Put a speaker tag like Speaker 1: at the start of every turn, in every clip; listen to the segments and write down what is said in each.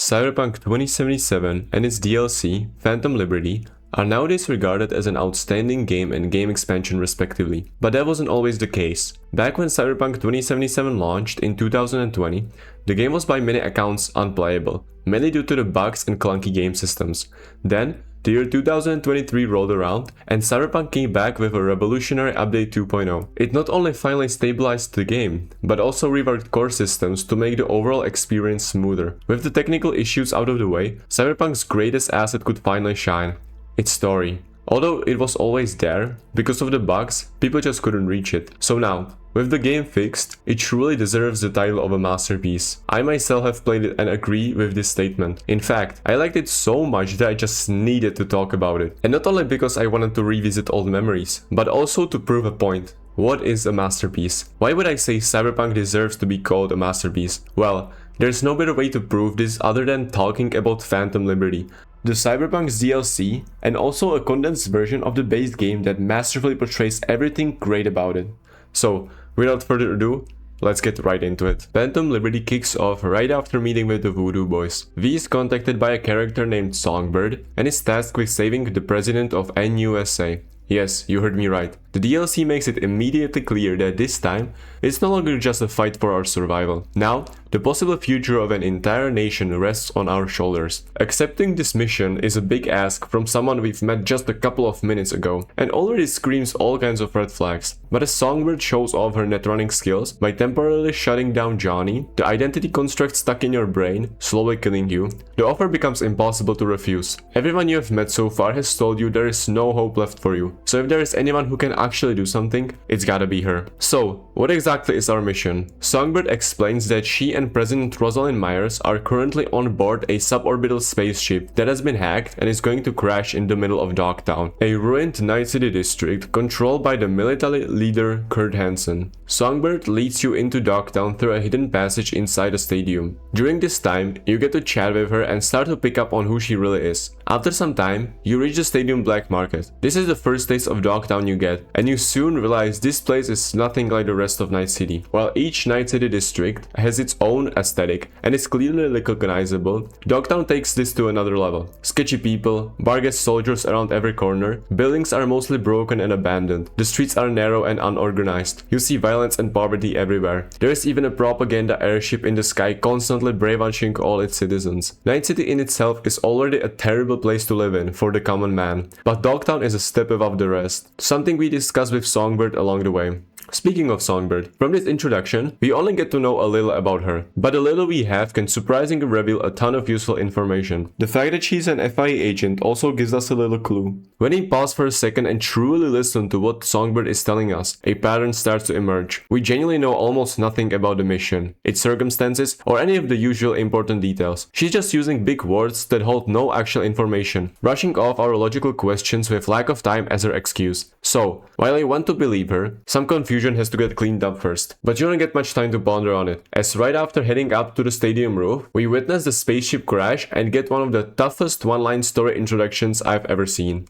Speaker 1: Cyberpunk 2077 and its DLC, Phantom Liberty, are nowadays regarded as an outstanding game and game expansion respectively. But that wasn't always the case. Back when Cyberpunk 2077 launched in 2020, the game was by many accounts unplayable, mainly due to the bugs and clunky game systems. Then, the year 2023 rolled around, and Cyberpunk came back with a revolutionary update 2.0. It not only finally stabilized the game, but also reworked core systems to make the overall experience smoother. With the technical issues out of the way, Cyberpunk's greatest asset could finally shine: its story. Although it was always there, because of the bugs, people just couldn't reach it. So now, with the game fixed, it truly deserves the title of a masterpiece. I myself have played it and agree with this statement. In fact, I liked it so much that I just needed to talk about it. And not only because I wanted to revisit old memories, but also to prove a point. What is a masterpiece? Why would I say Cyberpunk deserves to be called a masterpiece? Well, there's no better way to prove this other than talking about Phantom Liberty, the Cyberpunk's DLC, and also a condensed version of the base game that masterfully portrays everything great about it. So, without further ado, let's get right into it. Phantom Liberty kicks off right after meeting with the Voodoo Boys. V is contacted by a character named Songbird and is tasked with saving the president of NUSA. Yes, you heard me right. The DLC makes it immediately clear that this time, it's no longer just a fight for our survival. Now, the possible future of an entire nation rests on our shoulders. Accepting this mission is a big ask from someone we've met just a couple of minutes ago, and already screams all kinds of red flags. But as Songbird shows off her netrunning skills by temporarily shutting down Johnny, the identity construct stuck in your brain, slowly killing you, the offer becomes impossible to refuse. Everyone you have met so far has told you there is no hope left for you. So if there is anyone who can actually do something, it's gotta be her. So, what exactly is our mission? Songbird explains that she and President Rosalind Myers are currently on board a suborbital spaceship that has been hacked and is going to crash in the middle of Dogtown, a ruined Night City district controlled by the military leader Kurt Hansen. Songbird leads you into Dogtown through a hidden passage inside a stadium. During this time, you get to chat with her and start to pick up on who she really is. After some time, you reach the stadium black market. This is the first taste of Dogtown you get, and you soon realize this place is nothing like the rest of Night City. While each Night City district has its own aesthetic and is clearly recognizable, Dogtown takes this to another level. Sketchy people, Vargas soldiers around every corner, buildings are mostly broken and abandoned, the streets are narrow and unorganized, you see violence and poverty everywhere. There is even a propaganda airship in the sky constantly brainwashing all its citizens. Night City in itself is already a terrible place to live in for the common man, but Dogtown is a step above the rest, something we discuss with Songbird along the way. Speaking of Songbird, from this introduction, we only get to know a little about her, but the little we have can surprisingly reveal a ton of useful information. The fact that she's an FIA agent also gives us a little clue. When we pause for a second and truly listen to what Songbird is telling us, a pattern starts to emerge. We genuinely know almost nothing about the mission, its circumstances, or any of the usual important details. She's just using big words that hold no actual information, brushing off our logical questions with lack of time as her excuse. So, while I want to believe her, some confusion has to get cleaned up first. But you don't get much time to ponder on it, as right after heading up to the stadium roof, we witness the spaceship crash and get one of the toughest one-line story introductions I've ever seen.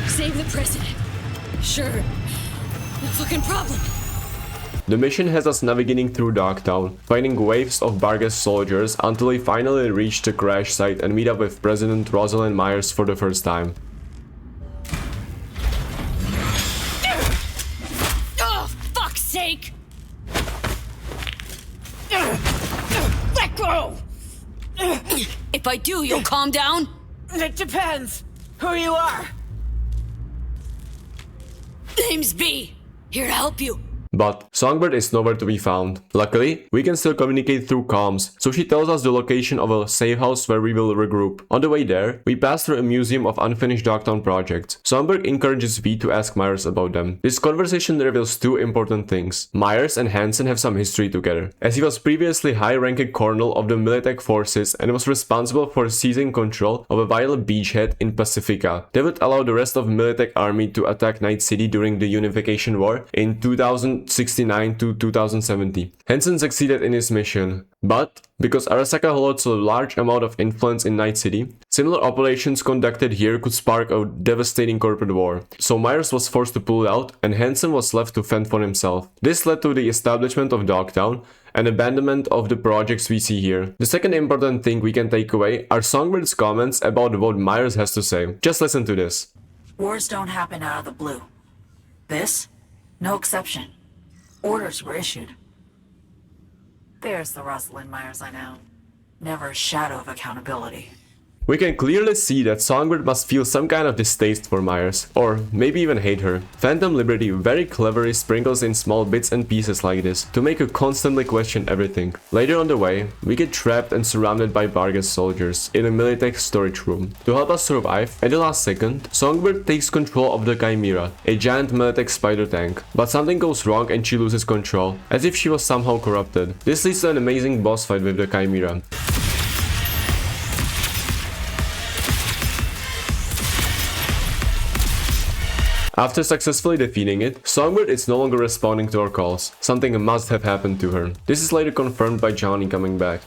Speaker 2: Save the president. Sure. No fucking problem.
Speaker 1: The mission has us navigating through Dogtown, finding waves of Vargas soldiers until we finally reach the crash site and meet up with President Rosalind Myers for the first time.
Speaker 2: Sake! Let go! If I do, you'll calm down?
Speaker 3: It depends who you are.
Speaker 2: Name's B. Here to help you.
Speaker 1: But Songbird is nowhere to be found. Luckily, we can still communicate through comms, so she tells us the location of a safe house where we will regroup. On the way there, we pass through a museum of unfinished Dogtown projects. Songbird encourages V to ask Myers about them. This conversation reveals two important things. Myers and Hansen have some history together, as he was previously high-ranking colonel of the Militech forces and was responsible for seizing control of a vital beachhead in Pacifica that would allow the rest of Militech army to attack Night City during the Unification War in 2000 2069 to 2070. Hansen succeeded in his mission, but because Arasaka holds a large amount of influence in Night City, similar operations conducted here could spark a devastating corporate war. So Myers was forced to pull out and Hansen was left to fend for himself. This led to the establishment of Dogtown and abandonment of the projects we see here. The second important thing we can take away are Songbird's comments about what Myers has to say. Just listen to this.
Speaker 4: Wars don't happen out of the blue. This? No exception. Orders were issued. There's the Rosalind Myers I know. Never a shadow of accountability.
Speaker 1: We can clearly see that Songbird must feel some kind of distaste for Myers, or maybe even hate her. Phantom Liberty very cleverly sprinkles in small bits and pieces like this to make her constantly question everything. Later on the way, we get trapped and surrounded by Vargas soldiers in a Militech storage room. To help us survive, at the last second, Songbird takes control of the Chimera, a giant Militech spider tank. But something goes wrong and she loses control, as if she was somehow corrupted. This leads to an amazing boss fight with the Chimera. After successfully defeating it, Songbird is no longer responding to our calls. Something must have happened to her. This is later confirmed by Johnny coming back.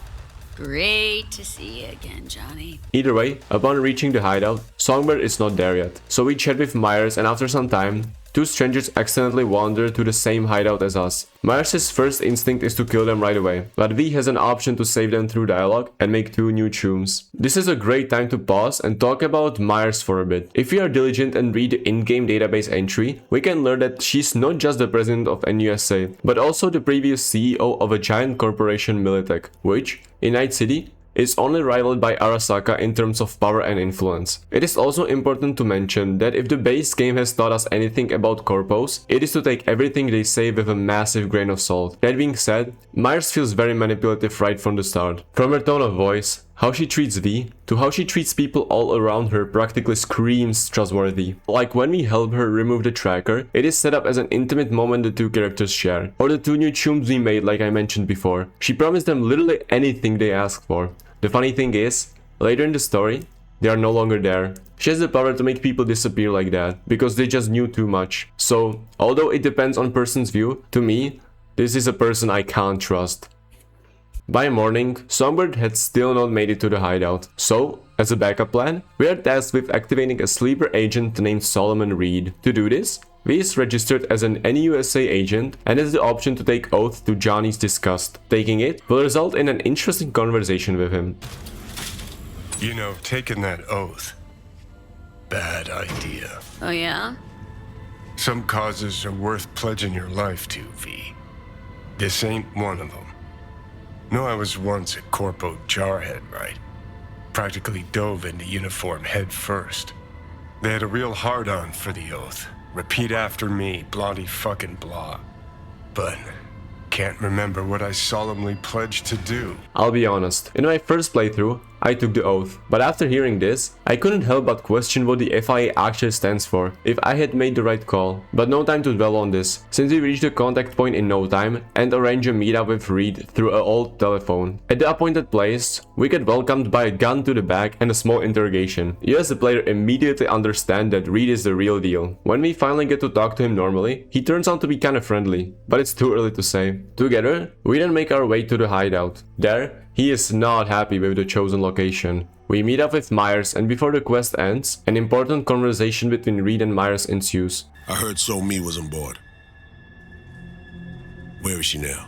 Speaker 2: Great to see you again, Johnny.
Speaker 1: Either way, upon reaching the hideout, Songbird is not there yet. So we chat with Myers and after some time, two strangers accidentally wander to the same hideout as us. Myers' first instinct is to kill them right away, but V has an option to save them through dialogue and make two new tombs. This is a great time to pause and talk about Myers for a bit. If we are diligent and read the in-game database entry, we can learn that she's not just the president of NUSA, but also the previous CEO of a giant corporation Militech, which, in Night City, is only rivaled by Arasaka in terms of power and influence. It is also important to mention that if the base game has taught us anything about corpos, it is to take everything they say with a massive grain of salt. That being said, Myers feels very manipulative right from the start. From her tone of voice, how she treats V, to how she treats people all around her practically screams trustworthy. Like when we help her remove the tracker, it is set up as an intimate moment the two characters share. Or the two new tombs we made like I mentioned before. She promised them literally anything they asked for. The funny thing is, later in the story, they are no longer there. She has the power to make people disappear like that, because they just knew too much. So, although it depends on person's view, to me, this is a person I can't trust. By morning, Songbird had still not made it to the hideout, so, as a backup plan, we are tasked with activating a sleeper agent named Solomon Reed. To do this, V is registered as an NUSA agent and has the option to take oath to Johnny's disgust. Taking it will result in an interesting conversation with him.
Speaker 5: You know, taking that oath, bad idea.
Speaker 2: Oh yeah?
Speaker 5: Some causes are worth pledging your life to, V. This ain't one of them. Know I was once a corpo jarhead, right? Practically dove into uniform head first. They had a real hard-on for the oath. Repeat after me, bloody fucking blah. But can't remember what I solemnly pledged to do.
Speaker 1: I'll be honest, in my first playthrough, I took the oath, but after hearing this, I couldn't help but question what the FIA actually stands for, if I had made the right call. But no time to dwell on this, since we reach the contact point in no time and arrange a meetup with Reed through an old telephone. At the appointed place, we get welcomed by a gun to the back and a small interrogation. You as the player immediately understand that Reed is the real deal. When we finally get to talk to him normally, he turns out to be kinda friendly, but it's too early to say. Together, we then make our way to the hideout. There, he is not happy with the chosen location. We meet up with Myers and before the quest ends, an important conversation between Reed and Myers ensues.
Speaker 6: I heard So-Mi was on board. Where is she now?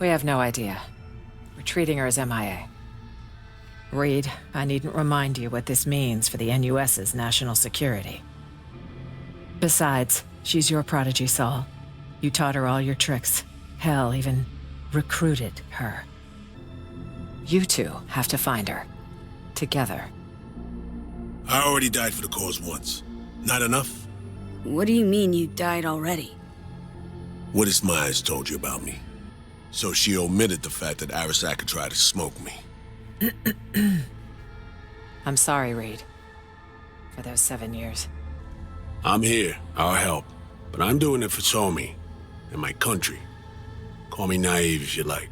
Speaker 3: We have no idea. We're treating her as MIA. Reed, I needn't remind you what this means for the NUS's national security. Besides, she's your prodigy, Saul. You taught her all your tricks. Hell, even recruited her. You two have to find her. Together.
Speaker 6: I already died for the cause once. Not enough?
Speaker 2: What do you mean you died already?
Speaker 6: What has Myers told you about me? So she omitted the fact that Arasaka tried to smoke me.
Speaker 3: I'm sorry, Reed. For those 7 years.
Speaker 6: I'm here. I'll help. But I'm doing it for So-Mi and my country. Call me naive if you like.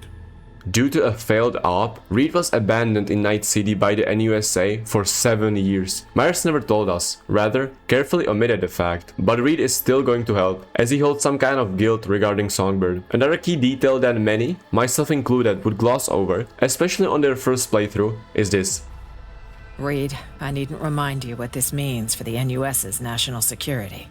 Speaker 1: Due to a failed op, Reed was abandoned in Night City by the NUSA for 7 years. Myers never told us, rather, carefully omitted the fact. But Reed is still going to help, as he holds some kind of guilt regarding Songbird. Another key detail that many, myself included, would gloss over, especially on their first playthrough, is this.
Speaker 3: Reed, I needn't remind you what this means for the NUS's national security.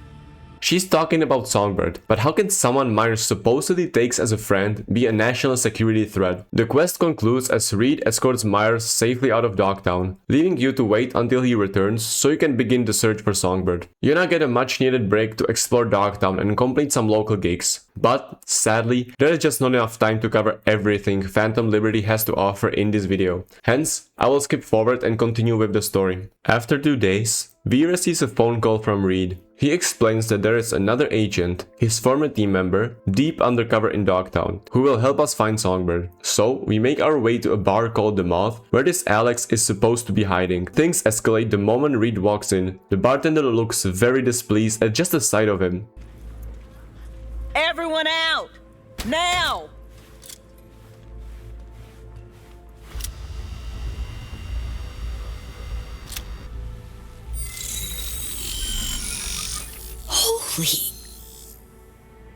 Speaker 1: She's talking about Songbird, but how can someone Myers supposedly takes as a friend be a national security threat? The quest concludes as Reed escorts Myers safely out of Dogtown, leaving you to wait until he returns so you can begin the search for Songbird. You now get a much needed break to explore Dogtown and complete some local gigs. But, sadly, there is just not enough time to cover everything Phantom Liberty has to offer in this video. Hence, I will skip forward and continue with the story. After 2 days, V receives a phone call from Reed. He explains that there is another agent, his former team member, deep undercover in Dogtown, who will help us find Songbird. So, we make our way to a bar called The Moth, where this Alex is supposed to be hiding. Things escalate the moment Reed walks in. The bartender looks very displeased at just the sight of him.
Speaker 7: Everyone out! Now!
Speaker 2: Holy.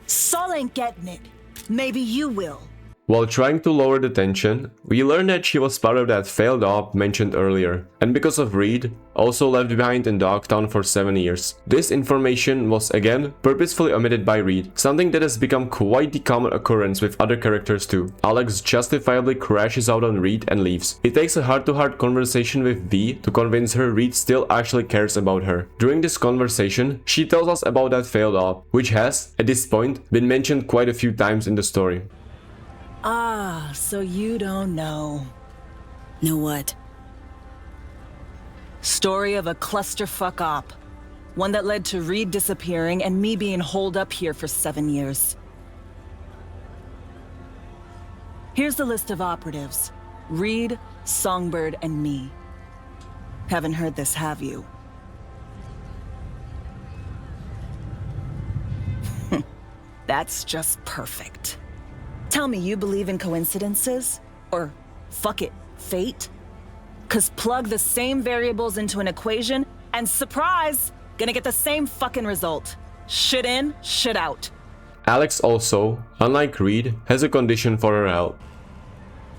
Speaker 7: Saul ain't getting it. Maybe you will.
Speaker 1: While trying to lower the tension, we learn that she was part of that failed op mentioned earlier, and because of Reed, also left behind in Dogtown for 7 years. This information was again purposefully omitted by Reed, something that has become quite the common occurrence with other characters too. Alex justifiably crashes out on Reed and leaves. It takes a heart-to-heart conversation with V to convince her Reed still actually cares about her. During this conversation, she tells us about that failed op, which has, at this point, been mentioned quite a few times in the story.
Speaker 7: Ah, so you don't know.
Speaker 2: Know what?
Speaker 7: Story of a clusterfuck op. One that led to Reed disappearing and me being holed up here for 7 years. Here's the list of operatives. Reed, Songbird, and me. Haven't heard this, have you? That's just perfect. Tell me you believe in coincidences? Or, fuck it, fate? 'Cause plug the same variables into an equation, and surprise! Gonna get the same fucking result. Shit in, shit out.
Speaker 1: Alex also, unlike Reed, has a condition for her health.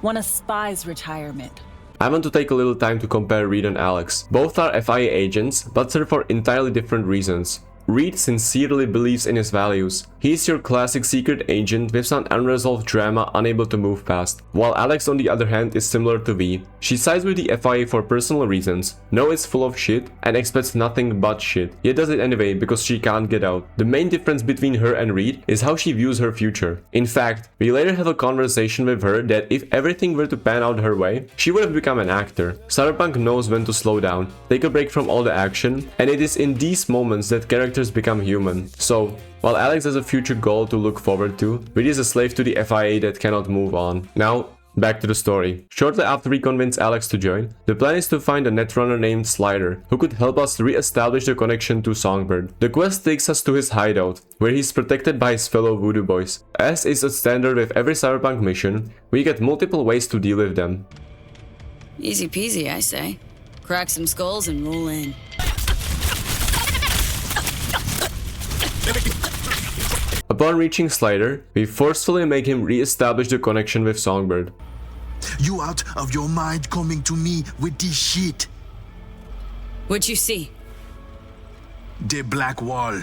Speaker 7: Want a spy's retirement.
Speaker 1: I want to take a little time to compare Reed and Alex. Both are FIA agents, but serve for entirely different reasons. Reed sincerely believes in his values. He is your classic secret agent with some unresolved drama unable to move past, while Alex on the other hand is similar to V. She sides with the FIA for personal reasons, knows it's full of shit and expects nothing but shit, yet does it anyway because she can't get out. The main difference between her and Reed is how she views her future. In fact, we later have a conversation with her that if everything were to pan out her way, she would have become an actor. Cyberpunk knows when to slow down, take a break from all the action, and it is in these moments that characters become human. So, while Alex has a future goal to look forward to, Reed is a slave to the FIA that cannot move on. Now, back to the story. Shortly after we convince Alex to join, the plan is to find a netrunner named Slider, who could help us re-establish the connection to Songbird. The quest takes us to his hideout, where he's protected by his fellow Voodoo Boys. As is a standard with every Cyberpunk mission, we get multiple ways to deal with them.
Speaker 2: Easy peasy, I say. Crack some skulls and roll in.
Speaker 1: Upon reaching Slider, we forcefully make him re-establish the connection with Songbird.
Speaker 8: You out of your mind coming to me with this shit?
Speaker 2: What'd you see?
Speaker 8: The black wall.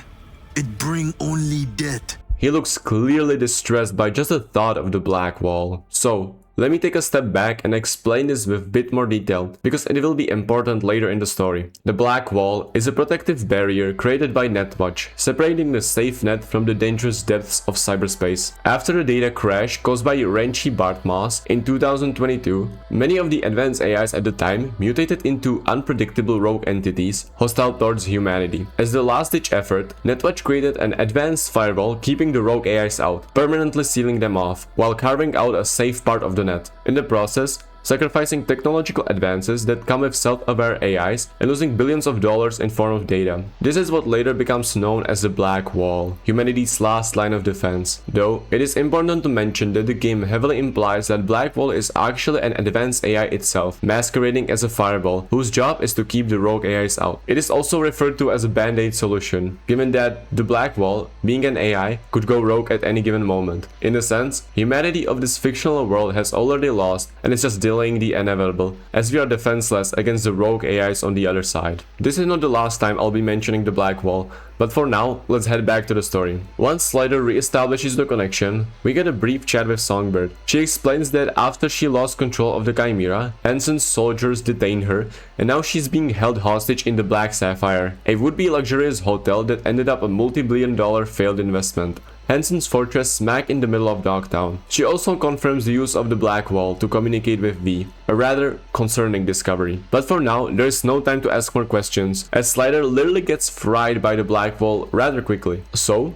Speaker 8: It bring only death.
Speaker 1: He looks clearly distressed by just the thought of the black wall. So, let me take a step back and explain this with a bit more detail, because it will be important later in the story. The Black Wall is a protective barrier created by Netwatch, separating the safe net from the dangerous depths of cyberspace. After the data crash caused by Renchi Bartmoss in 2022, many of the advanced AIs at the time mutated into unpredictable rogue entities hostile towards humanity. As the last-ditch effort, Netwatch created an advanced firewall keeping the rogue AIs out, permanently sealing them off, while carving out a safe part of the net. In the process, sacrificing technological advances that come with self-aware AIs and losing billions of dollars in form of data. This is what later becomes known as the Black Wall, humanity's last line of defense. Though, it is important to mention that the game heavily implies that Black Wall is actually an advanced AI itself, masquerading as a fireball, whose job is to keep the rogue AIs out. It is also referred to as a band-aid solution, given that the Black Wall, being an AI, could go rogue at any given moment. In a sense, humanity of this fictional world has already lost and is just delaying the inevitable, as we are defenseless against the rogue AIs on the other side. This is not the last time I'll be mentioning the Black Wall, but for now, let's head back to the story. Once Slider re-establishes the connection, we get a brief chat with Songbird. She explains that after she lost control of the Chimera, Hansen's soldiers detained her, and now she's being held hostage in the Black Sapphire, a would-be luxurious hotel that ended up a multi-billion-dollar failed investment. Hansen's fortress smack in the middle of Dogtown. She also confirms the use of the Black Wall to communicate with V, a rather concerning discovery. But for now, there is no time to ask more questions, as Slider literally gets fried by the Black Wall rather quickly. So,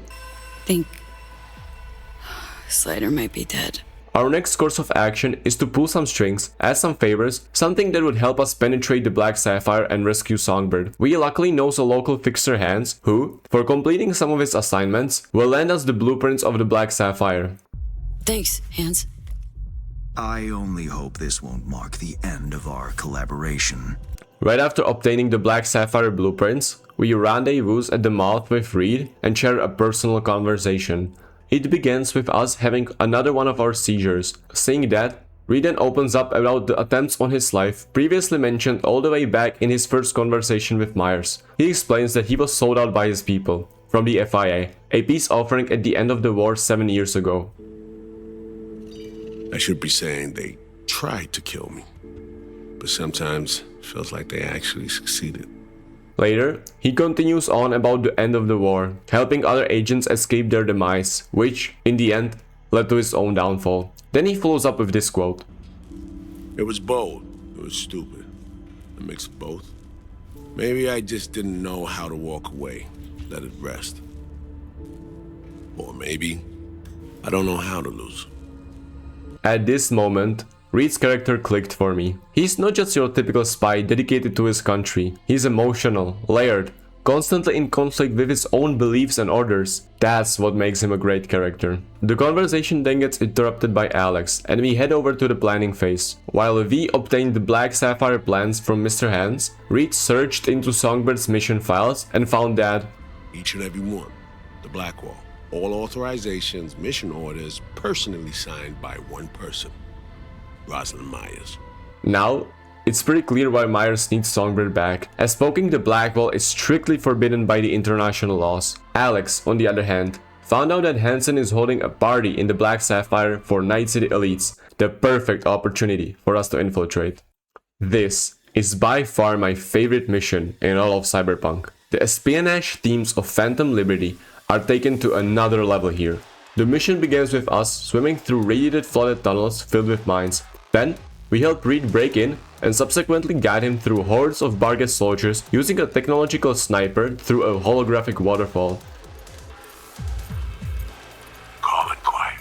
Speaker 2: Think Slider might be dead.
Speaker 1: our next course of action is to pull some strings, ask some favors, something that would help us penetrate the Black Sapphire and rescue Songbird. We luckily knows a local fixer Hans, who, for completing some of his assignments, will lend us the blueprints of the Black Sapphire.
Speaker 2: Thanks, Hans.
Speaker 8: I only hope this won't mark the end of our collaboration.
Speaker 1: Right after obtaining the Black Sapphire blueprints, we rendezvous at the mouth with Reed and share a personal conversation. It begins with us having another one of our seizures. Seeing that, Reed then opens up about the attempts on his life previously mentioned all the way back in his first conversation with Myers. He explains that he was sold out by his people, from the FIA, a peace offering at the end of the war 7 years ago.
Speaker 6: I should be saying they tried to kill me, but sometimes it feels like they actually succeeded.
Speaker 1: Later, he continues on about the end of the war, helping other agents escape their demise, which, in the end, led to his own downfall. Then he follows up with this quote.
Speaker 6: It was bold. It was stupid. A mix of both. Maybe I just didn't know how to walk away, let it rest. Or maybe I don't know how to lose.
Speaker 1: At this moment, Reed's character clicked for me. He's not just your typical spy dedicated to his country. He's emotional, layered, constantly in conflict with his own beliefs and orders. That's what makes him a great character. The conversation then gets interrupted by Alex, and we head over to the planning phase. While V obtained the Black Sapphire plans from Mr. Hans, Reed searched into Songbird's mission files and found that
Speaker 6: Each and every one. The Black Wall. All authorizations, mission orders, personally signed by one person. Rosalind Myers.
Speaker 1: now, it's pretty clear why Myers needs Songbird back, as poking the Black Wall is strictly forbidden by the international laws. Alex, on the other hand, found out that Hansen is holding a party in the Black Sapphire for Night City elites, the perfect opportunity for us to infiltrate. This is by far my favorite mission in all of Cyberpunk. The espionage themes of Phantom Liberty are taken to another level here. The mission begins with us swimming through radiated flooded tunnels filled with mines. Then, we help Reed break in and subsequently guide him through hordes of Barghest soldiers using a technological sniper through a holographic waterfall.
Speaker 6: Calm and quiet.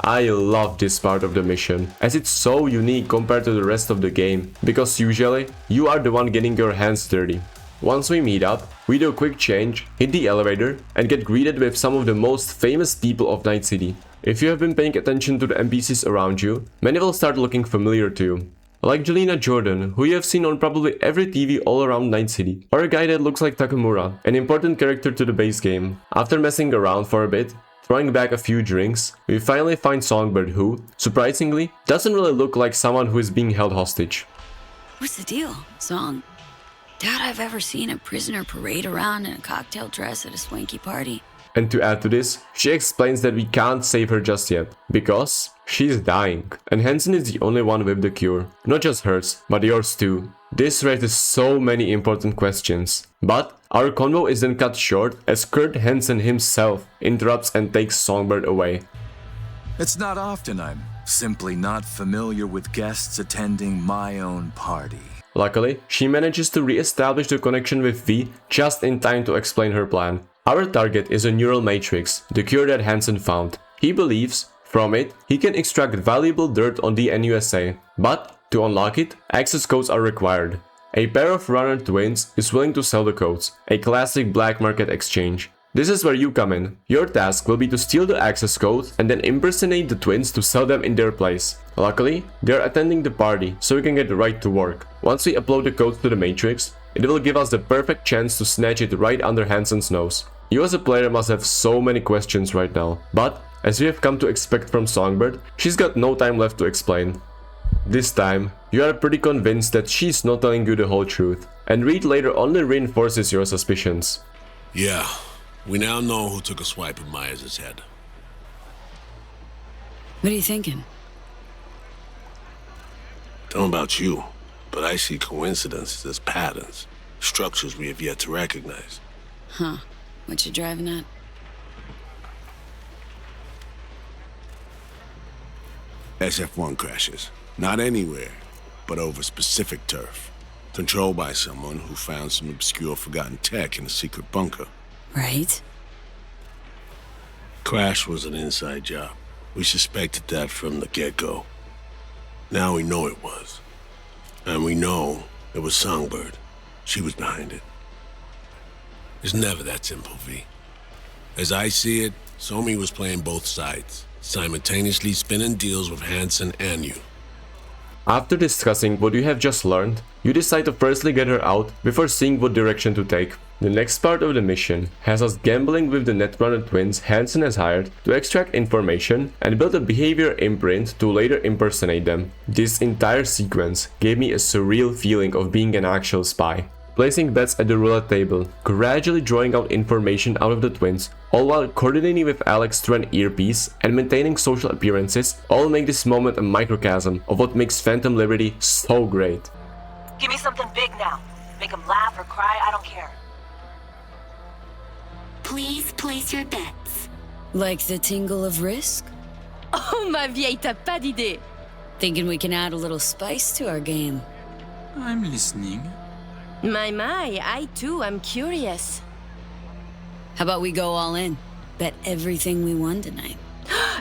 Speaker 1: I love this part of the mission, as it's so unique compared to the rest of the game, because usually, you are the one getting your hands dirty. Once we meet up, we do a quick change, hit the elevator, and get greeted with some of the most famous people of Night City. If you have been paying attention to the NPCs around you, many will start looking familiar to you. Like Jelena Jordan, who you have seen on probably every TV all around Night City, or a guy that looks like Takamura, an important character to the base game. After messing around for a bit, throwing back a few drinks, we finally find Songbird who, surprisingly, doesn't really look like someone who is being held hostage.
Speaker 2: What's the deal, Song? Doubt I've ever seen a prisoner parade around in a cocktail dress at a swanky party.
Speaker 1: And to add to this, she explains that we can't save her just yet, because she's dying, and Hansen is the only one with the cure. Not just hers, but yours too. This raises so many important questions. But our convo is then cut short as Kurt Hansen himself interrupts and takes Songbird away.
Speaker 9: It's not often I'm simply not familiar with guests attending my own party.
Speaker 1: Luckily, she manages to re-establish the connection with V just in time to explain her plan. Our target is a neural matrix, the cure that Hansen found. He believes From it, he can extract valuable dirt on the NUSA, but to unlock it, access codes are required. A pair of runner twins is willing to sell the codes, a classic black market exchange. This is where you come in. Your task will be to steal the access code and then impersonate the twins to sell them in their place. Luckily, they are attending the party, so we can get right to work. Once we upload the codes to the Matrix, it will give us the perfect chance to snatch it right under Hansen's nose. You as a player must have so many questions right now, but as we have come to expect from Songbird, she's got no time left to explain. This time, you are pretty convinced that she's not telling you the whole truth, and Reed later only reinforces your suspicions.
Speaker 6: Yeah, we now know who took a swipe at Myers' head.
Speaker 2: What are you thinking?
Speaker 6: Don't know about you, but I see coincidences as patterns, structures we have yet to recognize.
Speaker 2: Huh. What you driving at?
Speaker 6: SF-1 crashes. Not anywhere, but over specific turf. Controlled by someone who found some obscure forgotten tech in a secret bunker.
Speaker 2: Right.
Speaker 6: Crash was an inside job. We suspected that from the get-go. Now we know it was. And we know it was Songbird. She was behind it. It's never that simple, V. As I see it, Somi was playing both sides, simultaneously spinning deals with Hansen and you.
Speaker 1: After discussing what you have just learned, you decide to firstly get her out before seeing what direction to take. The next part of the mission has us gambling with the Netrunner twins Hansen has hired to extract information and build a behavior imprint to later impersonate them. This entire sequence gave me a surreal feeling of being an actual spy. Placing bets at the roulette table, gradually drawing out information out of the twins, all while coordinating with Alex through an earpiece and maintaining social appearances, all make this moment a microcosm of what makes Phantom Liberty so great.
Speaker 7: Give me something big now. Make them laugh or cry, I don't care.
Speaker 2: Please place your bets. Like the tingle of risk?
Speaker 10: Oh, ma vieille, t'as pas d'idée.
Speaker 2: Thinking we can add a little spice to our game.
Speaker 11: I'm listening.
Speaker 10: My, I too am curious.
Speaker 2: How about we go all in? Bet everything we won tonight.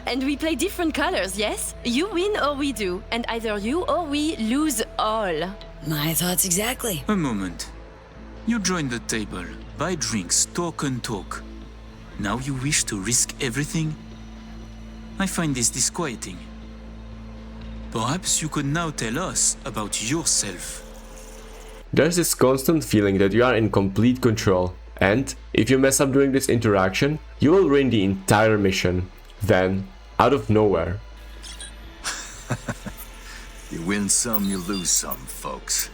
Speaker 10: And we play different colors, yes? You win or we do, and either you or we lose all.
Speaker 2: My thoughts exactly.
Speaker 11: A moment. You join the table, buy drinks, talk and talk. Now you wish to risk everything? I find this disquieting. Perhaps you could now tell us about yourself.
Speaker 1: There's this constant feeling that you are in complete control, and if you mess up during this interaction, you will ruin the entire mission. Then, out of nowhere.
Speaker 8: You win some, you lose some, folks.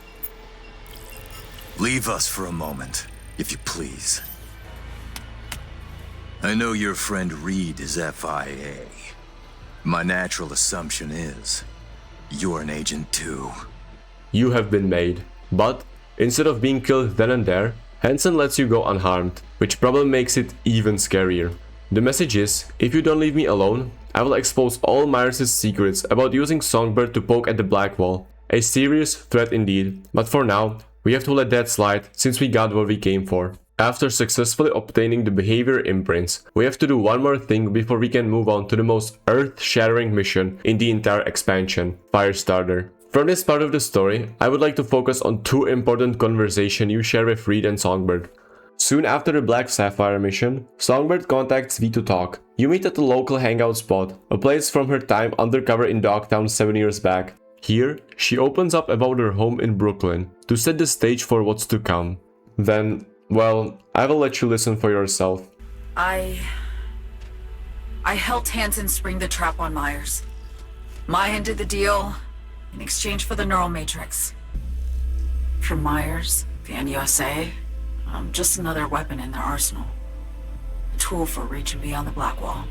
Speaker 8: Leave us for a moment, if you please. I know your friend Reed is FIA. My natural assumption is, you're an agent too.
Speaker 1: You have been made. But, instead of being killed then and there, Hansen lets you go unharmed, which probably makes it even scarier. The message is, if you don't leave me alone, I will expose all Myers' secrets about using Songbird to poke at the Blackwall. A serious threat indeed, but for now, we have to let that slide since we got what we came for. After successfully obtaining the behavior imprints, we have to do one more thing before we can move on to the most earth-shattering mission in the entire expansion, Firestarter. From this part of the story, I would like to focus on two important conversations you share with Reed and Songbird. Soon after the Black Sapphire mission, Songbird contacts V to talk. You meet at the local hangout spot, a place from her time undercover in Dogtown 7 years back. Here, she opens up about her home in Brooklyn, to set the stage for what's to come. Then, well, I will let you listen for yourself.
Speaker 4: I helped Hansen spring the trap on Myers. Mayan did the deal in exchange for the neural matrix. For Myers, the NUSA, I'm just another weapon in their arsenal. A tool for reaching beyond the Blackwall.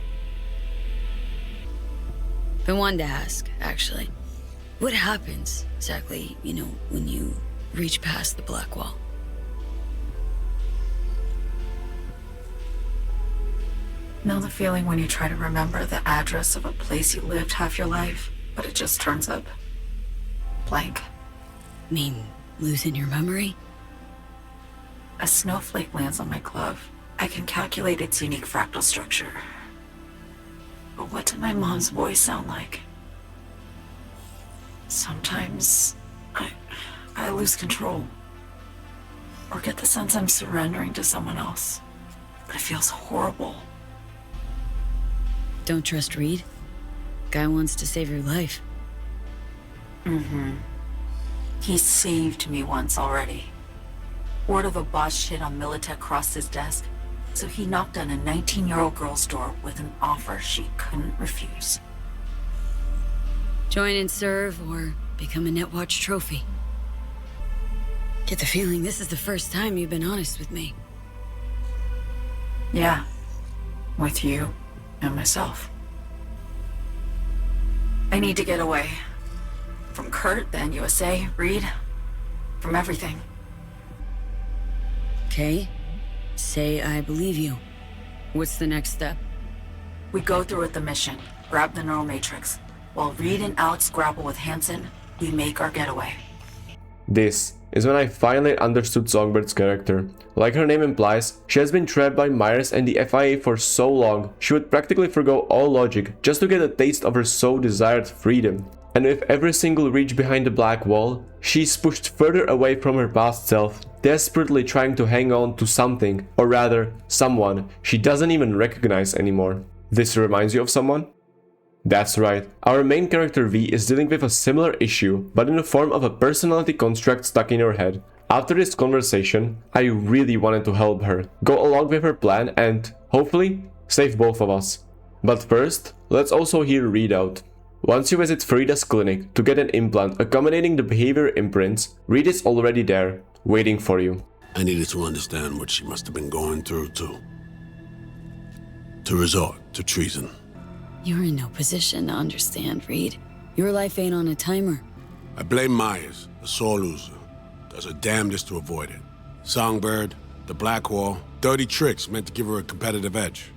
Speaker 2: Been wanting to ask, actually. What happens, exactly, when you reach past the Blackwall?
Speaker 4: Know the feeling when you try to remember the address of a place you lived half your life, but it just turns up blank?
Speaker 2: Mean losing your memory?
Speaker 4: A snowflake lands on my glove. I can calculate its unique fractal structure. But what did my mom's voice sound like? Sometimes I lose control. Or get the sense I'm surrendering to someone else. It feels horrible.
Speaker 2: Don't trust Reed? Guy wants to save your life.
Speaker 4: He saved me once already. Word of a botched hit on Militech crossed his desk, so he knocked on a 19-year-old girl's door with an offer she couldn't refuse.
Speaker 2: Join and serve, or become a Netwatch trophy. Get the feeling this is the first time you've been honest with me.
Speaker 4: Yeah. With you and myself. I need to get away. From Kurt, then USA, Reed. From everything.
Speaker 2: Okay. Say I believe you. What's the next step?
Speaker 4: We go through with the mission. Grab the neural matrix. While Reed and Alex grapple with Hansen, we make our getaway.
Speaker 1: This is when I finally understood Songbird's character. Like her name implies, she has been trapped by Myers and the FIA for so long, she would practically forgo all logic just to get a taste of her so desired freedom. And with every single reach behind the black wall, she's pushed further away from her past self, desperately trying to hang on to something, or rather, someone she doesn't even recognize anymore. This reminds you of someone? That's right, our main character V is dealing with a similar issue, but in the form of a personality construct stuck in her head. After this conversation, I really wanted to help her, go along with her plan and, hopefully, save both of us. But first, let's also hear Reed out. Once you visit Farida's clinic to get an implant accommodating the behavior imprints, Reed is already there, waiting for you.
Speaker 6: I needed to understand what she must have been going through, too. To resort to treason.
Speaker 2: You're in no position to understand, Reed. Your life ain't on a timer.
Speaker 6: I blame Myers, a sore loser. Does her damnedest to avoid it. Songbird, the Blackwall, dirty tricks meant to give her a competitive edge.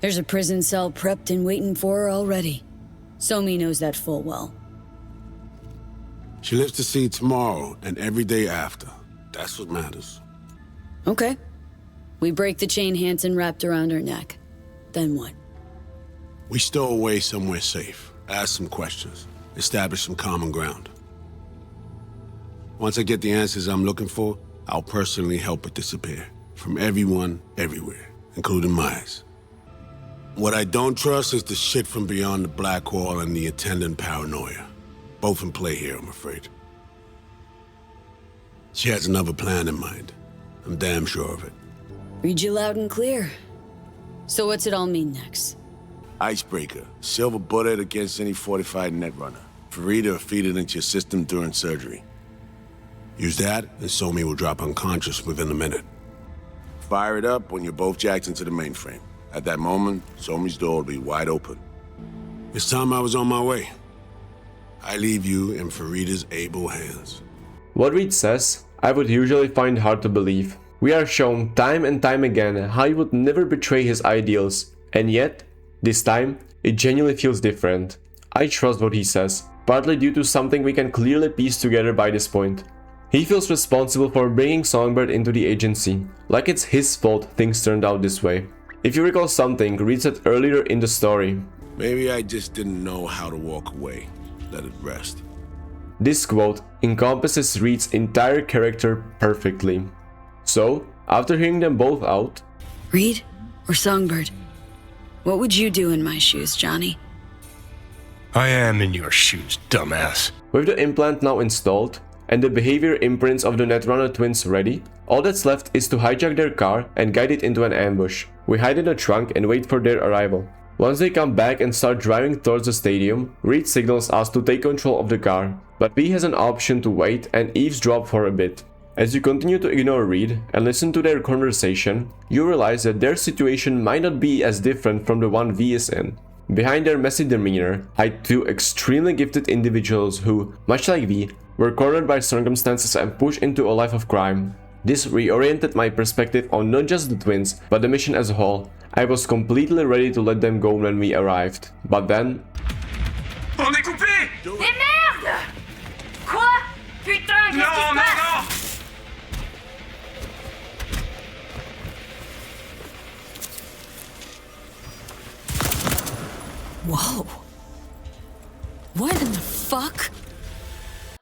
Speaker 2: There's a prison cell prepped and waiting for her already. Somi knows that full well.
Speaker 6: She lives to see tomorrow and every day after. That's what matters.
Speaker 2: Okay. We break the chain Hansen wrapped around her neck. Then what?
Speaker 6: We stow away somewhere safe, ask some questions, establish some common ground. Once I get the answers I'm looking for, I'll personally help her disappear. From everyone, everywhere, including Myers. What I don't trust is the shit from beyond the black wall and the attendant paranoia. Both in play here, I'm afraid. She has another plan in mind. I'm damn sure of it.
Speaker 2: Read you loud and clear. So what's it all mean next?
Speaker 6: Icebreaker. Silver bullet against any fortified netrunner. Farida will feed it into your system during surgery. Use that, and Somi will drop unconscious within a minute. Fire it up when you're both jacked into the mainframe. At that moment, Somi's door will be wide open. It's time I was on my way. I leave you in Farida's able hands.
Speaker 1: What Reed says, I would usually find hard to believe. We are shown time and time again how he would never betray his ideals, and yet, this time, it genuinely feels different. I trust what he says, partly due to something we can clearly piece together by this point. He feels responsible for bringing Songbird into the agency, like it's his fault things turned out this way. If you recall something Reed said earlier in the story,
Speaker 6: maybe I just didn't know how to walk away, let it rest.
Speaker 1: This quote encompasses Reed's entire character perfectly. So, after hearing them both out,
Speaker 2: Reed or Songbird? What would you do in my shoes, Johnny?
Speaker 5: I am in your shoes, dumbass.
Speaker 1: With the implant now installed, and the behavior imprints of the Netrunner twins ready, all that's left is to hijack their car and guide it into an ambush. We hide in the trunk and wait for their arrival. Once they come back and start driving towards the stadium, Reed signals us to take control of the car, but V has an option to wait and eavesdrop for a bit. As you continue to ignore Reed and listen to their conversation, you realize that their situation might not be as different from the one V is in. Behind their messy demeanor hide two extremely gifted individuals who, much like V, were cornered by circumstances and pushed into a life of crime. This reoriented my perspective on not just the twins, but the mission as a whole. I was completely ready to let them go when we arrived, but then...
Speaker 11: On est coupé!
Speaker 4: Des merdes! Quoi? Putain, qu'est-ce qui se passe?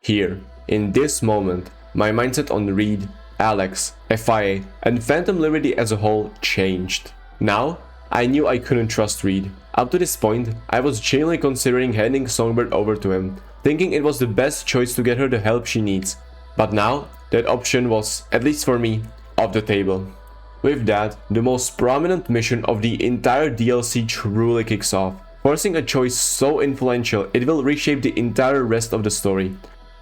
Speaker 1: Here, in this moment, my mindset on Reed, Alex, FIA, and Phantom Liberty as a whole changed. Now, I knew I couldn't trust Reed. Up to this point, I was genuinely considering handing Songbird over to him, thinking it was the best choice to get her the help she needs. But now, that option was, at least for me, off the table. With that, the most prominent mission of the entire DLC truly kicks off, forcing a choice so influential it will reshape the entire rest of the story.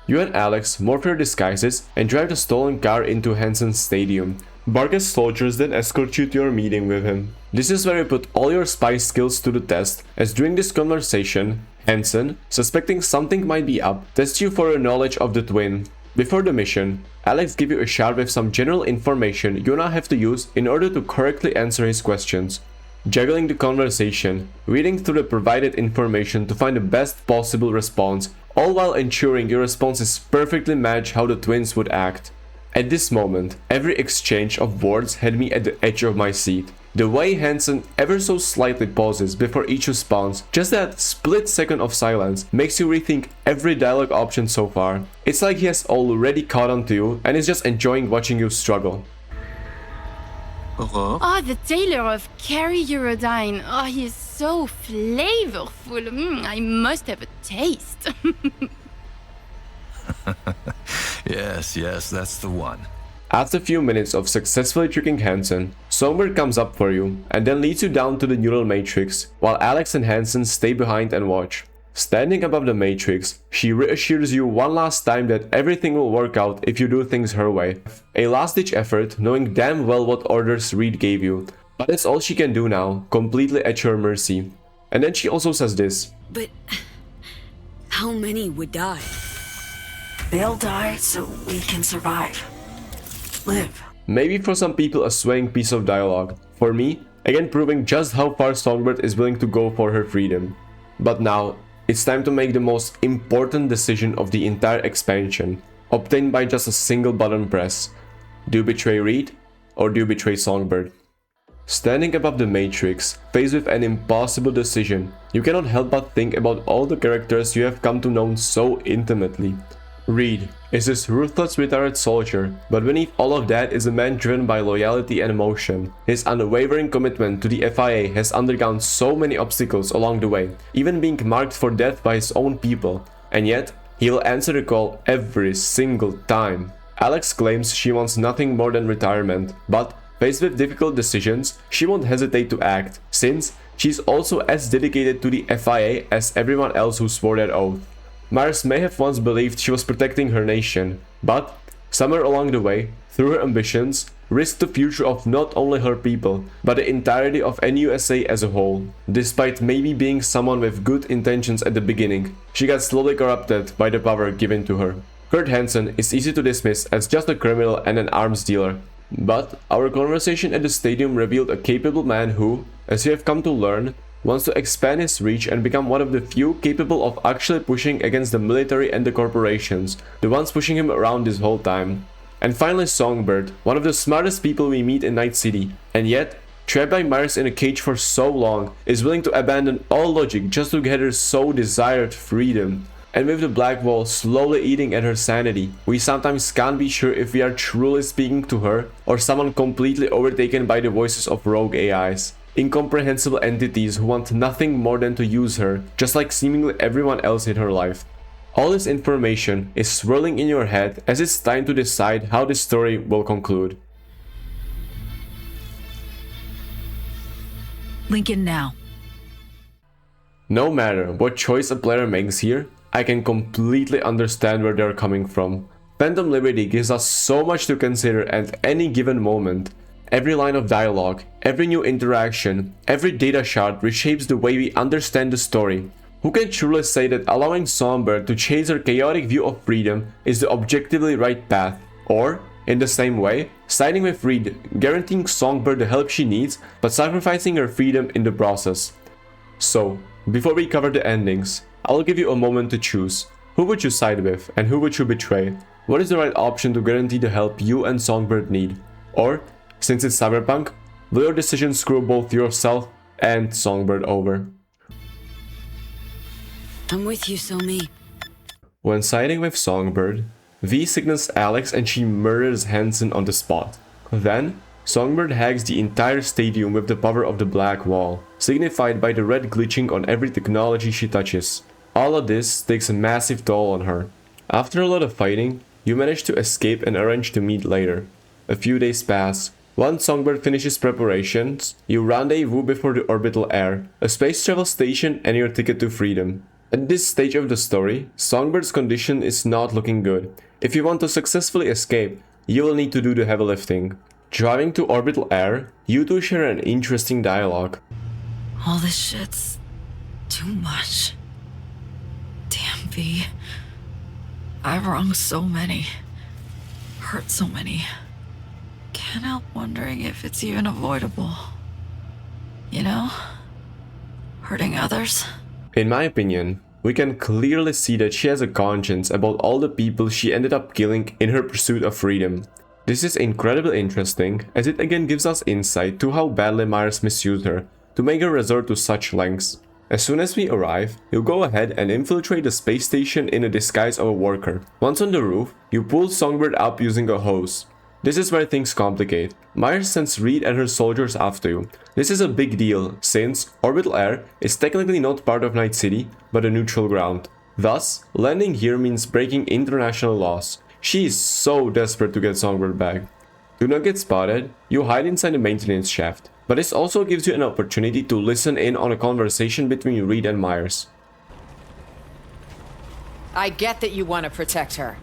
Speaker 1: You and Alex morph your disguises and drive the stolen car into Hansen's stadium. Barker's soldiers then escort you to your meeting with him. This is where you put all your spy skills to the test, as during this conversation, Hansen, suspecting something might be up, tests you for your knowledge of the twin. Before the mission, Alex gives you a shard with some general information you now have to use in order to correctly answer his questions. Juggling the conversation, reading through the provided information to find the best possible response, all while ensuring your responses perfectly match how the twins would act. At this moment, every exchange of words had me at the edge of my seat. The way Hansen ever so slightly pauses before each response, just that split second of silence, makes you rethink every dialogue option so far. It's like he has already caught on to you and is just enjoying watching you struggle.
Speaker 11: Aurore?
Speaker 10: Oh, the tailor of Carrie Eurodyne. Oh, he is so flavorful. I must have a taste.
Speaker 9: Yes, that's the one.
Speaker 1: After a few minutes of successfully tricking Hansen, Songbird comes up for you and then leads you down to the neural matrix, while Alex and Hansen stay behind and watch. Standing above the matrix, she reassures you one last time that everything will work out if you do things her way. A last-ditch effort, knowing damn well what orders Reed gave you, but that's all she can do now, completely at your mercy. And then she also says this.
Speaker 2: But how many would die?
Speaker 4: They'll die so we can survive. Live.
Speaker 1: Maybe for some people a swaying piece of dialogue. For me, again proving just how far Songbird is willing to go for her freedom. But now, it's time to make the most important decision of the entire expansion, obtained by just a single button press. Do you betray Reed, or do you betray Songbird? Standing above the Matrix, faced with an impossible decision, you cannot help but think about all the characters you have come to know so intimately. Reed is this ruthless retired soldier, but beneath all of that is a man driven by loyalty and emotion. His unwavering commitment to the FIA has undergone so many obstacles along the way, even being marked for death by his own people, and yet he will answer the call every single time. Alex claims she wants nothing more than retirement, but faced with difficult decisions, she won't hesitate to act, since she's also as dedicated to the FIA as everyone else who swore that oath. Myers may have once believed she was protecting her nation, but somewhere along the way, through her ambitions, risked the future of not only her people, but the entirety of NUSA as a whole. Despite maybe being someone with good intentions at the beginning, she got slowly corrupted by the power given to her. Kurt Hansen is easy to dismiss as just a criminal and an arms dealer, but our conversation at the stadium revealed a capable man who, as you have come to learn, wants to expand his reach and become one of the few capable of actually pushing against the military and the corporations, the ones pushing him around this whole time. And finally Songbird, one of the smartest people we meet in Night City, and yet, trapped by Myers in a cage for so long, is willing to abandon all logic just to get her so desired freedom. And with the Black Wall slowly eating at her sanity, we sometimes can't be sure if we are truly speaking to her or someone completely overtaken by the voices of rogue AIs. Incomprehensible entities who want nothing more than to use her, just like seemingly everyone else in her life. All this information is swirling in your head as it's time to decide how this story will conclude.
Speaker 7: Lincoln now.
Speaker 1: No matter what choice a player makes here, I can completely understand where they're coming from. Phantom Liberty gives us so much to consider at any given moment. Every line of dialogue, every new interaction, every data shard reshapes the way we understand the story. Who can truly say that allowing Songbird to chase her chaotic view of freedom is the objectively right path? Or, in the same way, siding with Reed, guaranteeing Songbird the help she needs, but sacrificing her freedom in the process. So, before we cover the endings, I'll give you a moment to choose. Who would you side with, and who would you betray? What is the right option to guarantee the help you and Songbird need? Or, since it's Cyberpunk, will your decision screw both yourself and Songbird over?
Speaker 2: I'm with you, Somi.
Speaker 1: When siding with Songbird, V signals Alex and she murders Hansen on the spot. Then, Songbird hacks the entire stadium with the power of the Black Wall, signified by the red glitching on every technology she touches. All of this takes a massive toll on her. After a lot of fighting, you manage to escape and arrange to meet later. A few days pass. Once Songbird finishes preparations, you rendezvous before the Orbital Air, a space travel station and your ticket to freedom. At this stage of the story, Songbird's condition is not looking good. If you want to successfully escape, you will need to do the heavy lifting. Driving to Orbital Air, you two share an interesting dialogue.
Speaker 2: All this shit's too much. Damn, V. I've wronged so many. Hurt so many. Can't help wondering if it's even avoidable. You know? Hurting others?
Speaker 1: In my opinion, we can clearly see that she has a conscience about all the people she ended up killing in her pursuit of freedom. This is incredibly interesting, as it again gives us insight to how badly Myers misused her to make her resort to such lengths. As soon as we arrive, you go ahead and infiltrate the space station in the disguise of a worker. Once on the roof, you pull Songbird up using a hose. This is where things complicate. Myers sends Reed and her soldiers after you. This is a big deal, since Orbital Air is technically not part of Night City, but a neutral ground. Thus, landing here means breaking international laws. She is so desperate to get Songbird back. To not get spotted, you hide inside the maintenance shaft, but this also gives you an opportunity to listen in on a conversation between Reed and Myers.
Speaker 3: I get that you want to protect her,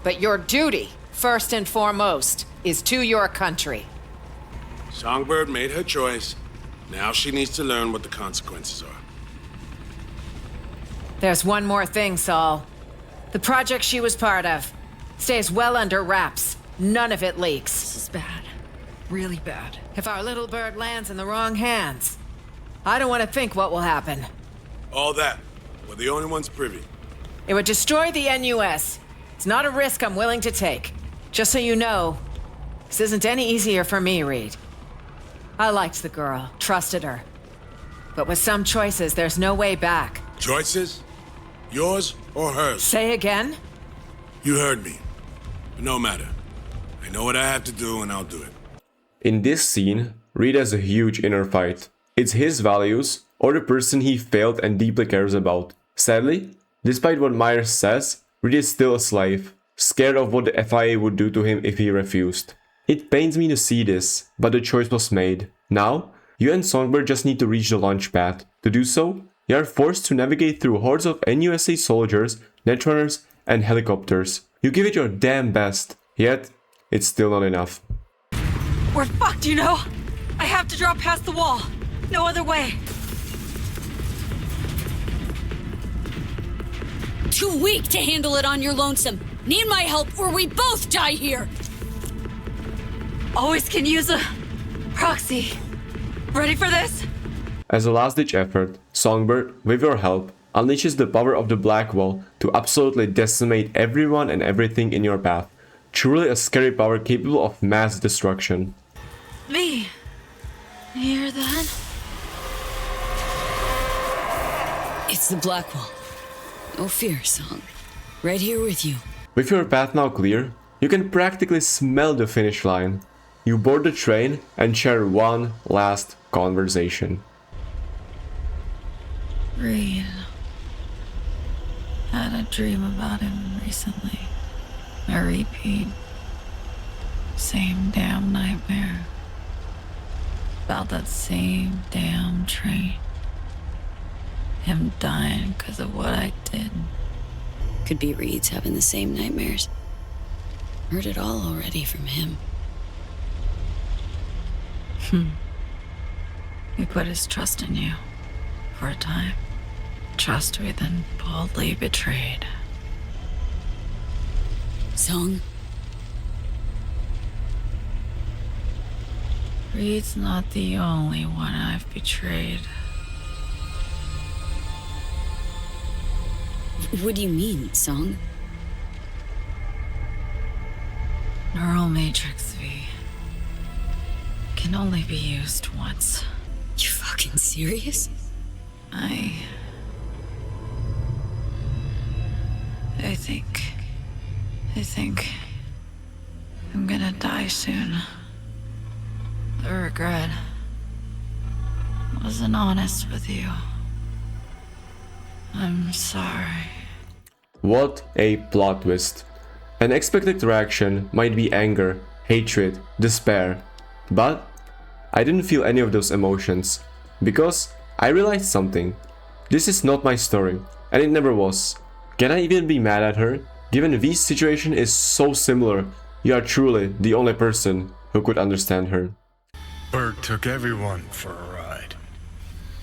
Speaker 3: but your duty, first and foremost, is to your country.
Speaker 6: Songbird made her choice. Now she needs to learn what the consequences are.
Speaker 3: There's one more thing, Saul. The project she was part of stays well under wraps. None of it leaks.
Speaker 2: This is bad. Really bad.
Speaker 3: If our little bird lands in the wrong hands, I don't want to think what will happen.
Speaker 6: All that. We're the only ones privy.
Speaker 3: It would destroy the NUS. It's not a risk I'm willing to take. Just so you know, this isn't any easier for me, Reed. I liked the girl, trusted her. But with some choices, there's no way back.
Speaker 6: Choices? Yours or hers?
Speaker 3: Say again?
Speaker 6: You heard me. But no matter. I know what I have to do and I'll do it.
Speaker 1: In this scene, Reed has a huge inner fight. It's his values, or the person he failed and deeply cares about. Sadly, despite what Myers says, Reed is still a slave, scared of what the FIA would do to him if he refused. It pains me to see this, but the choice was made. Now, you and Songbird just need to reach the launch pad. To do so, you are forced to navigate through hordes of NUSA soldiers, netrunners, and helicopters. You give it your damn best, yet it's still not enough.
Speaker 2: We're fucked, you know? I have to drop past the wall. No other way.
Speaker 12: Too weak to handle it on your lonesome. Need my help or we both die here.
Speaker 2: Always can use a proxy. Ready for this?
Speaker 1: As a last-ditch effort, Songbird, with your help, unleashes the power of the Black Wall to absolutely decimate everyone and everything in your path. Truly a scary power capable of mass destruction.
Speaker 2: Me. You hear that?
Speaker 12: It's the Black Wall. No fear, Song. Right here with you.
Speaker 1: With your path now clear, you can practically smell the finish line. You board the train and share one last conversation.
Speaker 2: Reed. Had a dream about him recently. A repeat. Same damn nightmare. About that same damn train. Him dying because of what I did.
Speaker 12: Could be Reed's having the same nightmares. Heard it all already from him.
Speaker 2: He put his trust in you. For a time. Trust we then boldly betrayed.
Speaker 12: Song?
Speaker 2: Reed's not the only one I've betrayed.
Speaker 12: What do you mean, Song?
Speaker 2: Neural Matrix V can only be used once.
Speaker 12: You fucking serious?
Speaker 2: I think I'm gonna die soon. The regret wasn't honest with you. I'm sorry.
Speaker 1: What a plot twist. An expected reaction might be anger, hatred, despair, but I didn't feel any of those emotions because I realized something. This is not my story, and it never was. Can I even be mad at her? Given V's situation is so similar, you are truly the only person who could understand her.
Speaker 5: Bert took everyone for a ride.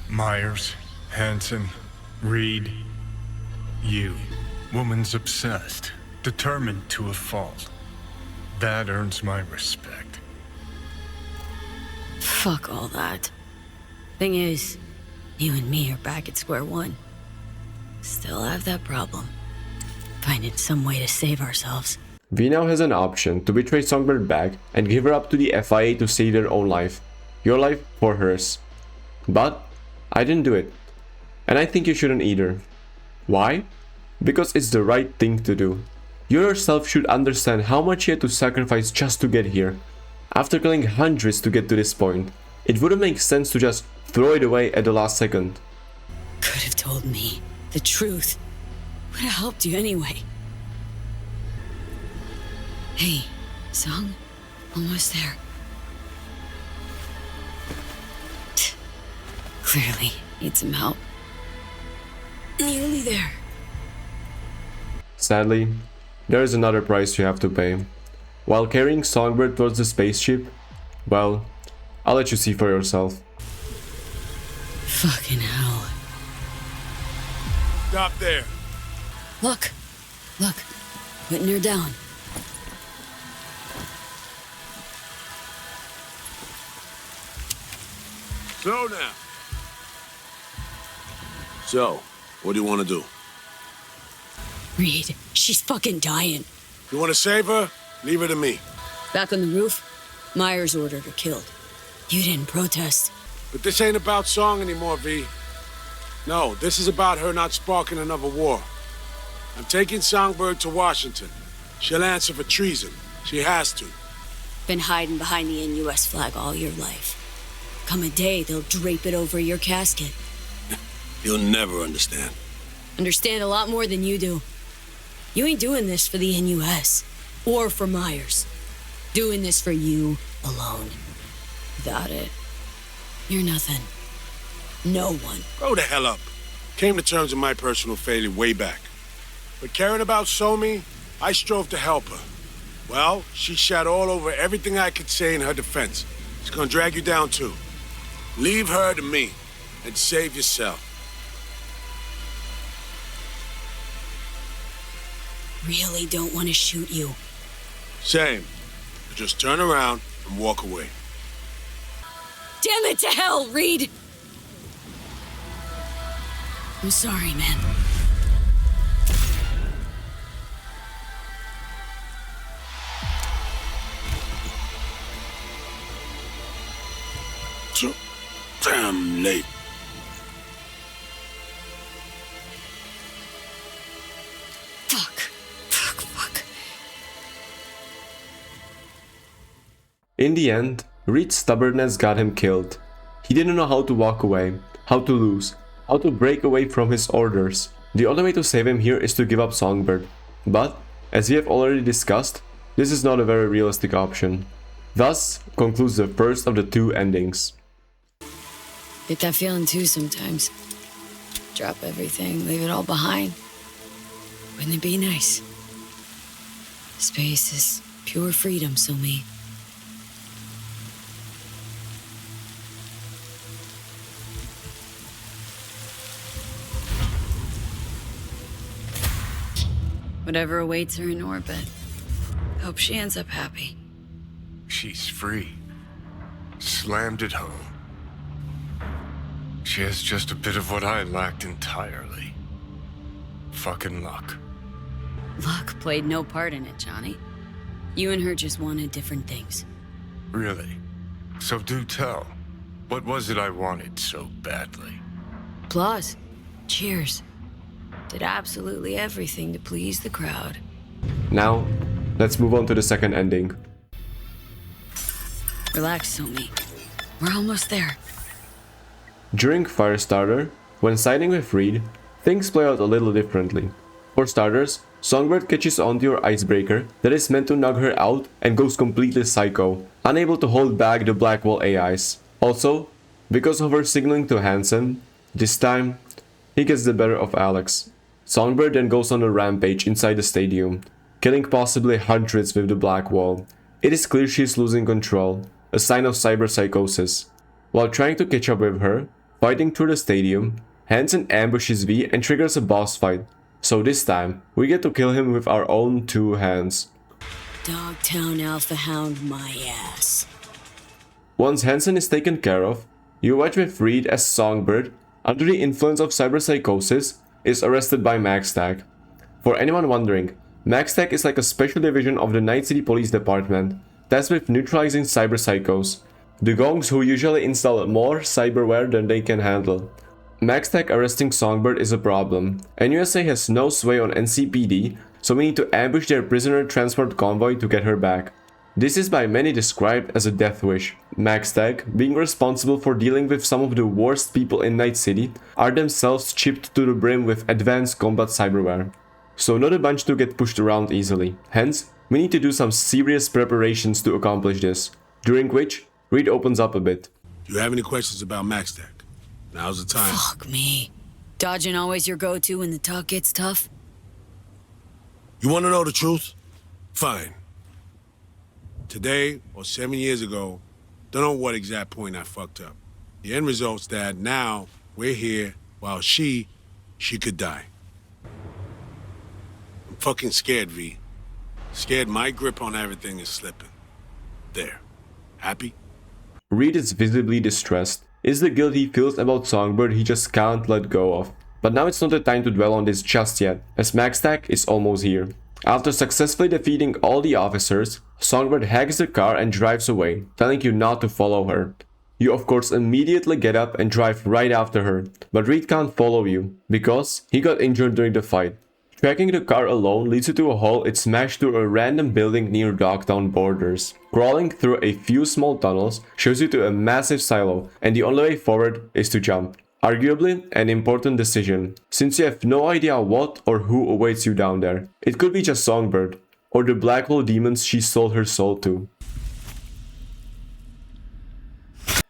Speaker 5: Myers, Hansen, Reed, you. Woman's obsessed, determined to a fault. That earns my respect.
Speaker 12: Fuck all that. Thing is, you and me are back at square one. Still have that problem. Finding some way to save ourselves.
Speaker 1: V now has an option to betray Songbird back and give her up to the FIA to save their own life. Your life for hers. But I didn't do it. And I think you shouldn't either. Why? Because it's the right thing to do. You yourself should understand how much you had to sacrifice just to get here. After killing hundreds to get to this point, it wouldn't make sense to just throw it away at the last second.
Speaker 12: Could have told me the truth. Would have helped you anyway. Hey, Song, almost there. Clearly need some help. Nearly there.
Speaker 1: Sadly, there is another price you have to pay. While carrying Songbird towards the spaceship, well, I'll let you see for yourself.
Speaker 12: Fucking hell.
Speaker 6: Stop there.
Speaker 12: Look, putting her down.
Speaker 6: Slow now. So, what do you want to do?
Speaker 12: Reed, she's fucking dying.
Speaker 6: You want to save her? Leave her to me.
Speaker 12: Back on the roof, Myers ordered her killed. You didn't protest.
Speaker 6: But this ain't about Song anymore, V. No, this is about her not sparking another war. I'm taking Songbird to Washington. She'll answer for treason. She has to.
Speaker 12: Been hiding behind the NUS flag all your life. Come a day, they'll drape it over your casket.
Speaker 6: You'll never understand.
Speaker 12: Understand a lot more than you do. You ain't doing this for the NUS. Or for Myers. Doing this for you alone. Without it, you're nothing. No one.
Speaker 6: Grow the hell up. Came to terms with my personal failure way back. But caring about Somi, I strove to help her. Well, she shat all over everything I could say in her defense. She's gonna drag you down too. Leave her to me, and save yourself.
Speaker 12: Really don't want to shoot you.
Speaker 6: Same. Just turn around and walk away.
Speaker 12: Damn it to hell, Reed! I'm sorry, man.
Speaker 6: Too damn late.
Speaker 12: Fuck.
Speaker 1: In the end, Reed's stubbornness got him killed. He didn't know how to walk away, how to lose, how to break away from his orders. The only way to save him here is to give up Songbird. But, as we have already discussed, this is not a very realistic option. Thus concludes the first of the two endings.
Speaker 12: Get that feeling too sometimes. Drop everything, leave it all behind. Wouldn't it be nice? Space is pure freedom, Somi. Whatever awaits her in orbit. Hope she ends up happy.
Speaker 5: She's free. Slammed it home. She has just a bit of what I lacked entirely. Fucking luck.
Speaker 12: Luck played no part in it, Johnny. You and her just wanted different things.
Speaker 5: Really? So do tell. What was it I wanted so badly?
Speaker 12: Applause. Cheers. Did absolutely everything to please the crowd.
Speaker 1: Now, let's move on to the second ending.
Speaker 12: Relax, Somi. We're almost there.
Speaker 1: During Firestarter, when siding with Reed, things play out a little differently. For starters, Songbird catches onto your icebreaker that is meant to knock her out and goes completely psycho, unable to hold back the Blackwall AIs. Also, because of her signaling to Hansen, this time, he gets the better of Alex. Songbird then goes on a rampage inside the stadium, killing possibly hundreds with the Blackwall. It is clear she is losing control, a sign of cyberpsychosis. While trying to catch up with her, fighting through the stadium, Hansen ambushes V and triggers a boss fight. So this time, we get to kill him with our own two hands.
Speaker 12: Dogtown Alpha Hound my ass.
Speaker 1: Once Hansen is taken care of, you watch with Reed as Songbird, under the influence of cyberpsychosis, is arrested by MaxTac. For anyone wondering, MaxTac is like a special division of the Night City Police Department, tasked with neutralizing cyberpsychos, the gongs who usually install more cyberware than they can handle. MaxTac arresting Songbird is a problem. NUSA has no sway on NCPD, so we need to ambush their prisoner transport convoy to get her back. This is by many described as a death wish. MaxTac, being responsible for dealing with some of the worst people in Night City, are themselves chipped to the brim with advanced combat cyberware. So not a bunch to get pushed around easily. Hence, we need to do some serious preparations to accomplish this, during which Reed opens up a bit.
Speaker 6: Do you have any questions about MaxTac? Now's the time.
Speaker 12: Fuck me. Dodging always your go-to when the talk gets tough?
Speaker 6: You want to know the truth? Fine. Today, or 7 years ago, don't know what exact point I fucked up. The end result's that now we're here while she could die. I'm fucking scared, V. Scared my grip on everything is slipping. There. Happy?
Speaker 1: Reed is visibly distressed. It's the guilt he feels about Songbird he just can't let go of. But now it's not the time to dwell on this just yet, as MaxTac is almost here. After successfully defeating all the officers, Songbird hacks the car and drives away, telling you not to follow her. You of course immediately get up and drive right after her, but Reed can't follow you, because he got injured during the fight. Tracking the car alone leads you to a hole it smashed through a random building near Dogtown borders. Crawling through a few small tunnels shows you to a massive silo, and the only way forward is to jump. Arguably an important decision, since you have no idea what or who awaits you down there. It could be just Songbird, or the Blackwall demons she sold her soul to.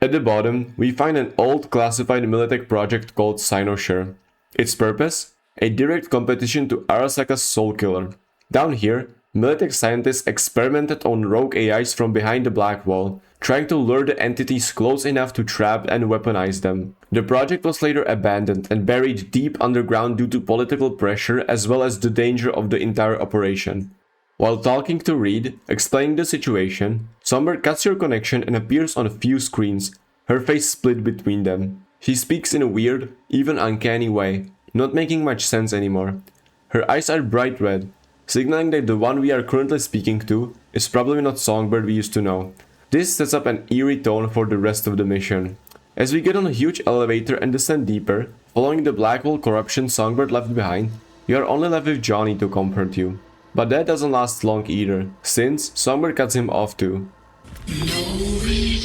Speaker 1: At the bottom, we find an old classified Militech project called Cynosure. Its purpose? A direct competition to Arasaka's Soulkiller. Down here, Militech scientists experimented on rogue AIs from behind the Blackwall, trying to lure the entities close enough to trap and weaponize them. The project was later abandoned and buried deep underground due to political pressure as well as the danger of the entire operation. While talking to Reed, explaining the situation, Songbird cuts your connection and appears on a few screens, her face split between them. She speaks in a weird, even uncanny way, not making much sense anymore. Her eyes are bright red, signaling that the one we are currently speaking to is probably not Songbird we used to know. This sets up an eerie tone for the rest of the mission. As we get on a huge elevator and descend deeper, following the Blackwall corruption Songbird left behind, you are only left with Johnny to comfort you. But that doesn't last long either, since Songbird cuts him off too.
Speaker 13: No Reed,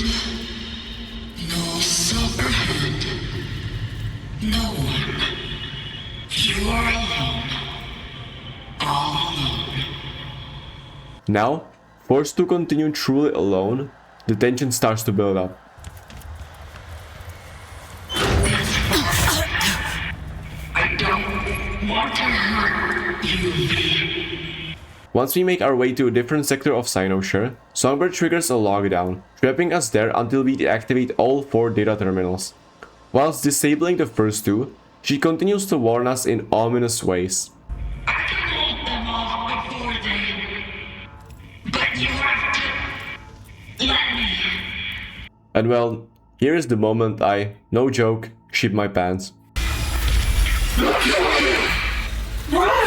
Speaker 13: no Silverhand, no one. You are alone. All alone.
Speaker 1: Now, forced to continue truly alone, the tension starts to build up.
Speaker 13: I don't want to hurt you, V.
Speaker 1: Once we make our way to a different sector of Cynosure, Songbird triggers a lockdown, trapping us there until we deactivate all 4 data terminals. Whilst disabling the first 2, she continues to warn us in ominous ways.
Speaker 13: I can hold them off before then, but you have to let me.
Speaker 1: And well, here is the moment I, no joke, shit my pants.
Speaker 13: Run!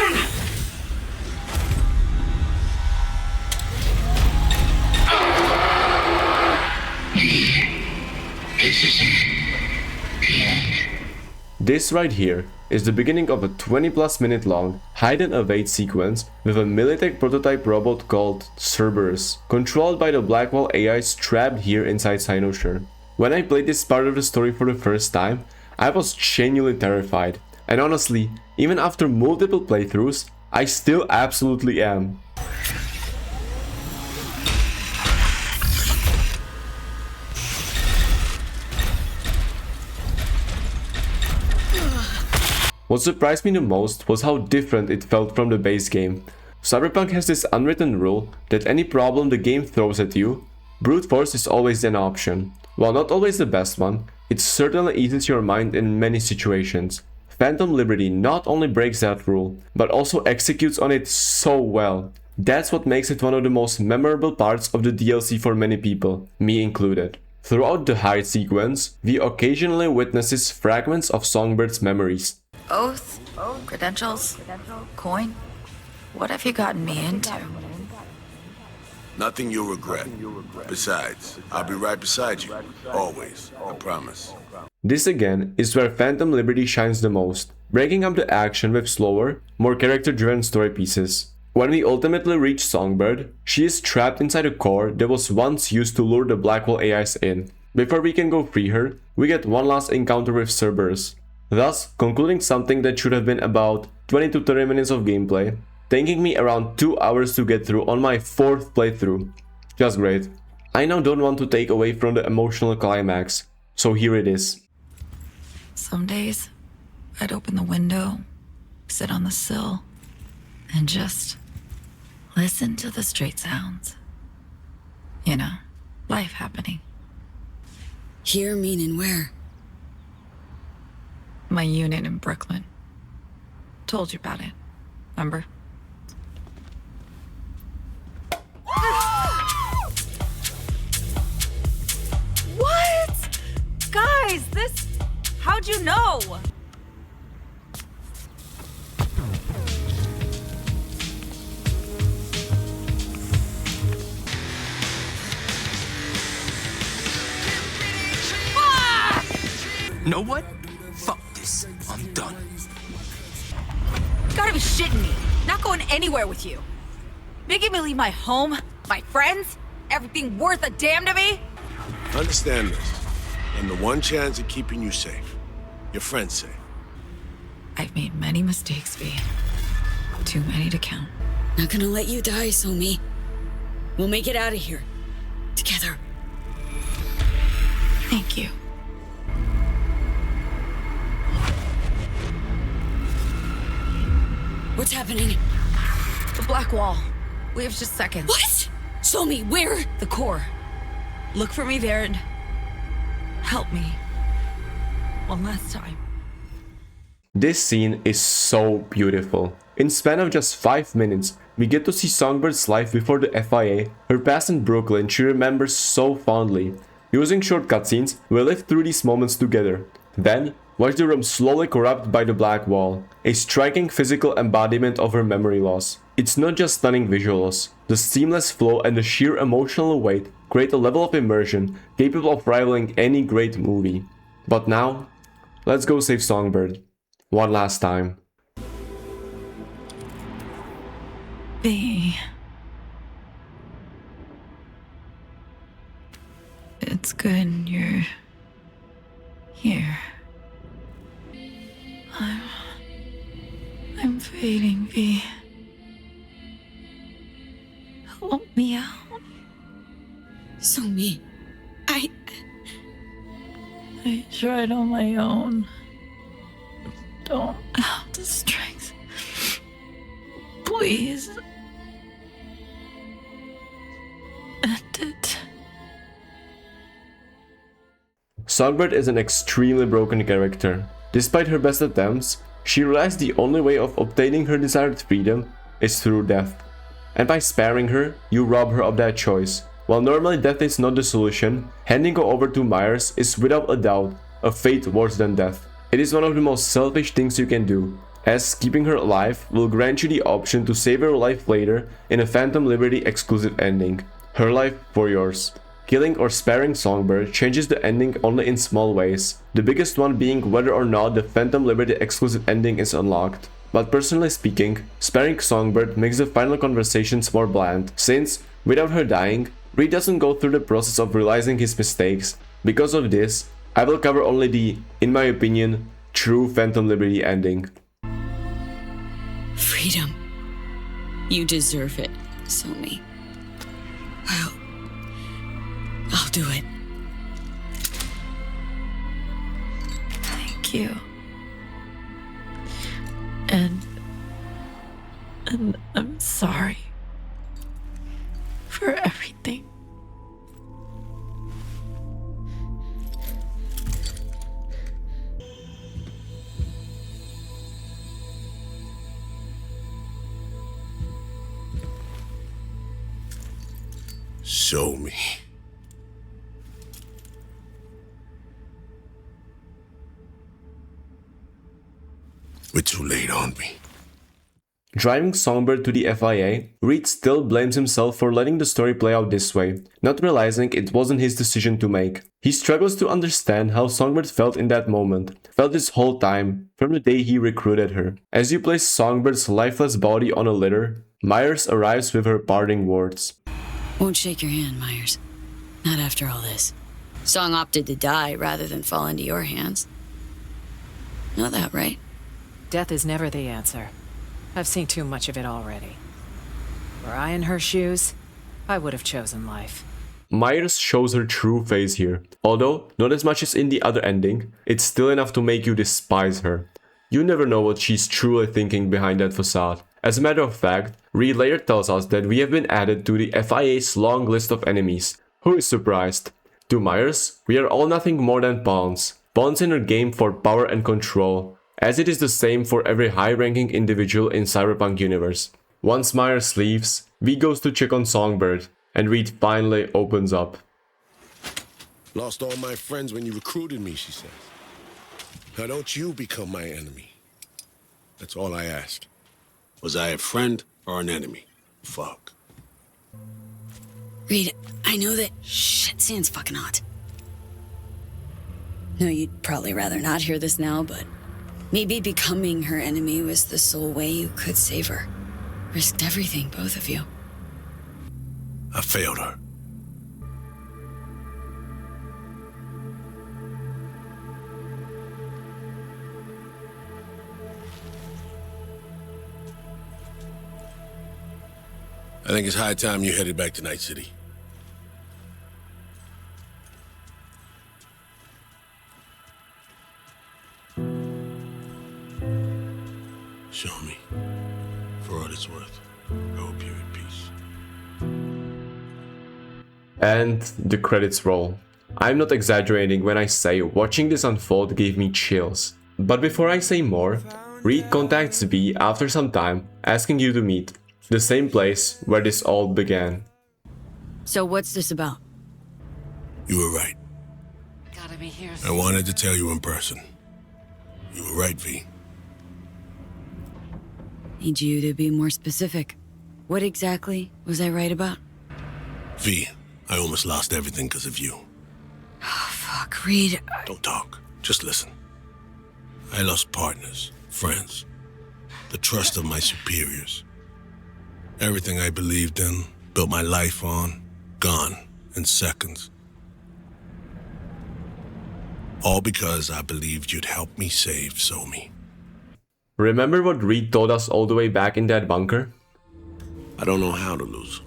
Speaker 1: This right here is the beginning of a 20+ minute long hide and evade sequence with a Militech prototype robot called Cerberus, controlled by the Blackwall AIs trapped here inside Cynosure. When I played this part of the story for the first time, I was genuinely terrified, and honestly, even after multiple playthroughs, I still absolutely am. What surprised me the most was how different it felt from the base game. Cyberpunk has this unwritten rule that any problem the game throws at you, brute force is always an option. While not always the best one, it certainly eases your mind in many situations. Phantom Liberty not only breaks that rule, but also executes on it so well. That's what makes it one of the most memorable parts of the DLC for many people, me included. Throughout the hide sequence, we occasionally witnesses fragments of Songbird's memories.
Speaker 2: Oath? Credentials? Coin? What have you gotten me into?
Speaker 6: Nothing you'll regret. Besides, I'll be right beside you. Always. I promise.
Speaker 1: This again is where Phantom Liberty shines the most, breaking up the action with slower, more character-driven story pieces. When we ultimately reach Songbird, she is trapped inside a core that was once used to lure the Blackwall AIs in. Before we can go free her, we get one last encounter with Cerberus, thus concluding something that should have been about 20 to 30 minutes of gameplay, taking me around 2 hours to get through on my 4th playthrough. Just great. I now don't want to take away from the emotional climax, so here it is.
Speaker 2: Some days, I'd open the window, sit on the sill, and just listen to the street sounds. You know, life happening.
Speaker 12: Here meaning where?
Speaker 2: My unit in Brooklyn. Told you about it, remember?
Speaker 7: What? Guys, this... How'd you know?
Speaker 11: Know what? Fuck this. I'm done.
Speaker 7: You gotta be shitting me. Not going anywhere with you. Making me leave my home, my friends, everything worth a damn to me?
Speaker 6: Understand this. And the one chance of keeping you safe. Your friends safe.
Speaker 2: I've made many mistakes, V. Too many to count.
Speaker 12: Not gonna let you die, Somi. We'll make it out of here. Together.
Speaker 2: Thank you.
Speaker 12: What's happening?
Speaker 2: The Black Wall. We have just seconds.
Speaker 12: What? Somi, where?
Speaker 2: The core. Look for me there and help me. One last time.
Speaker 1: This scene is so beautiful. In span of just 5 minutes, we get to see Songbird's life before the FIA, her past in Brooklyn she remembers so fondly. Using short cutscenes, we live through these moments together. Then, watch the room slowly corrupt by the Black Wall, a striking physical embodiment of her memory loss. It's not just stunning visuals, the seamless flow and the sheer emotional weight create a level of immersion capable of rivaling any great movie. But now, let's go save Songbird. One last time.
Speaker 2: V. It's good you're here. I'm fading, V. Help me out.
Speaker 12: Somi, I
Speaker 2: tried on my own. Don't have the strength. Please. End it.
Speaker 1: Songbird is an extremely broken character. Despite her best attempts, she realized the only way of obtaining her desired freedom is through death. And by sparing her, you rob her of that choice. While normally death is not the solution, handing her over to Myers is without a doubt a fate worse than death. It is one of the most selfish things you can do, as keeping her alive will grant you the option to save her life later in a Phantom Liberty exclusive ending. Her life for yours. killing or sparing Songbird changes the ending only in small ways, the biggest one being whether or not the Phantom Liberty exclusive ending is unlocked. But personally speaking, sparing Songbird makes the final conversations more bland, since, without her dying, Reed doesn't go through the process of realizing his mistakes. Because of this, I will cover only the, in my opinion, true Phantom Liberty ending.
Speaker 12: Freedom. You deserve it, Somi. I'll do it.
Speaker 2: Thank you. And I'm sorry for everything.
Speaker 6: Show me. We're too late, aren't we?
Speaker 1: Driving Songbird to the FIA, Reed still blames himself for letting the story play out this way, not realizing it wasn't his decision to make. He struggles to understand how Songbird felt in that moment, felt this whole time, from the day he recruited her. As you place Songbird's lifeless body on a litter, Myers arrives with her parting words.
Speaker 12: Won't shake your hand, Myers. Not after all this. Song opted to die rather than fall into your hands. Know that, right?
Speaker 3: Death is never the answer. I've seen too much of it already. Were I in her shoes, I would have chosen life.
Speaker 1: Myers shows her true face here. Although not as much as in the other ending, it's still enough to make you despise her. You never know what she's truly thinking behind that facade. As a matter of fact, Reed later tells us that we have been added to the FIA's long list of enemies. Who is surprised? To Myers, we are all nothing more than pawns. Pawns in her game for power and control, as it is the same for every high-ranking individual in Cyberpunk universe. Once Myers leaves, V goes to check on Songbird, and Reed finally opens up.
Speaker 6: Lost all my friends when you recruited me, she says. Now don't you become my enemy. That's all I ask. Was I a friend or an enemy? Fuck.
Speaker 12: Reed, I know that shit sounds fucking hot. No, you'd probably rather not hear this now, but maybe becoming her enemy was the sole way you could save her. Risked everything, both of you.
Speaker 6: I failed her. I think it's high time you headed back to Night City. Show me. For what it's worth. I hope you're at peace.
Speaker 1: And the credits roll. I'm not exaggerating when I say watching this unfold gave me chills. But before I say more, Reed contacts V after some time, asking you to meet. The same place where this all began.
Speaker 12: So what's this about?
Speaker 6: You were right.
Speaker 3: Gotta be here.
Speaker 6: I wanted to tell you in person. You were right, V.
Speaker 12: Need you to be more specific. What exactly was I right about?
Speaker 6: V, I almost lost everything because of you.
Speaker 12: Oh, fuck, Reed.
Speaker 6: Don't talk. Just listen. I lost partners, friends, the trust of my superiors. Everything I believed in, built my life on, gone in seconds. All because I believed you'd help me save Somi.
Speaker 1: Remember what Reed told us all the way back in that bunker?
Speaker 6: I don't know how to lose.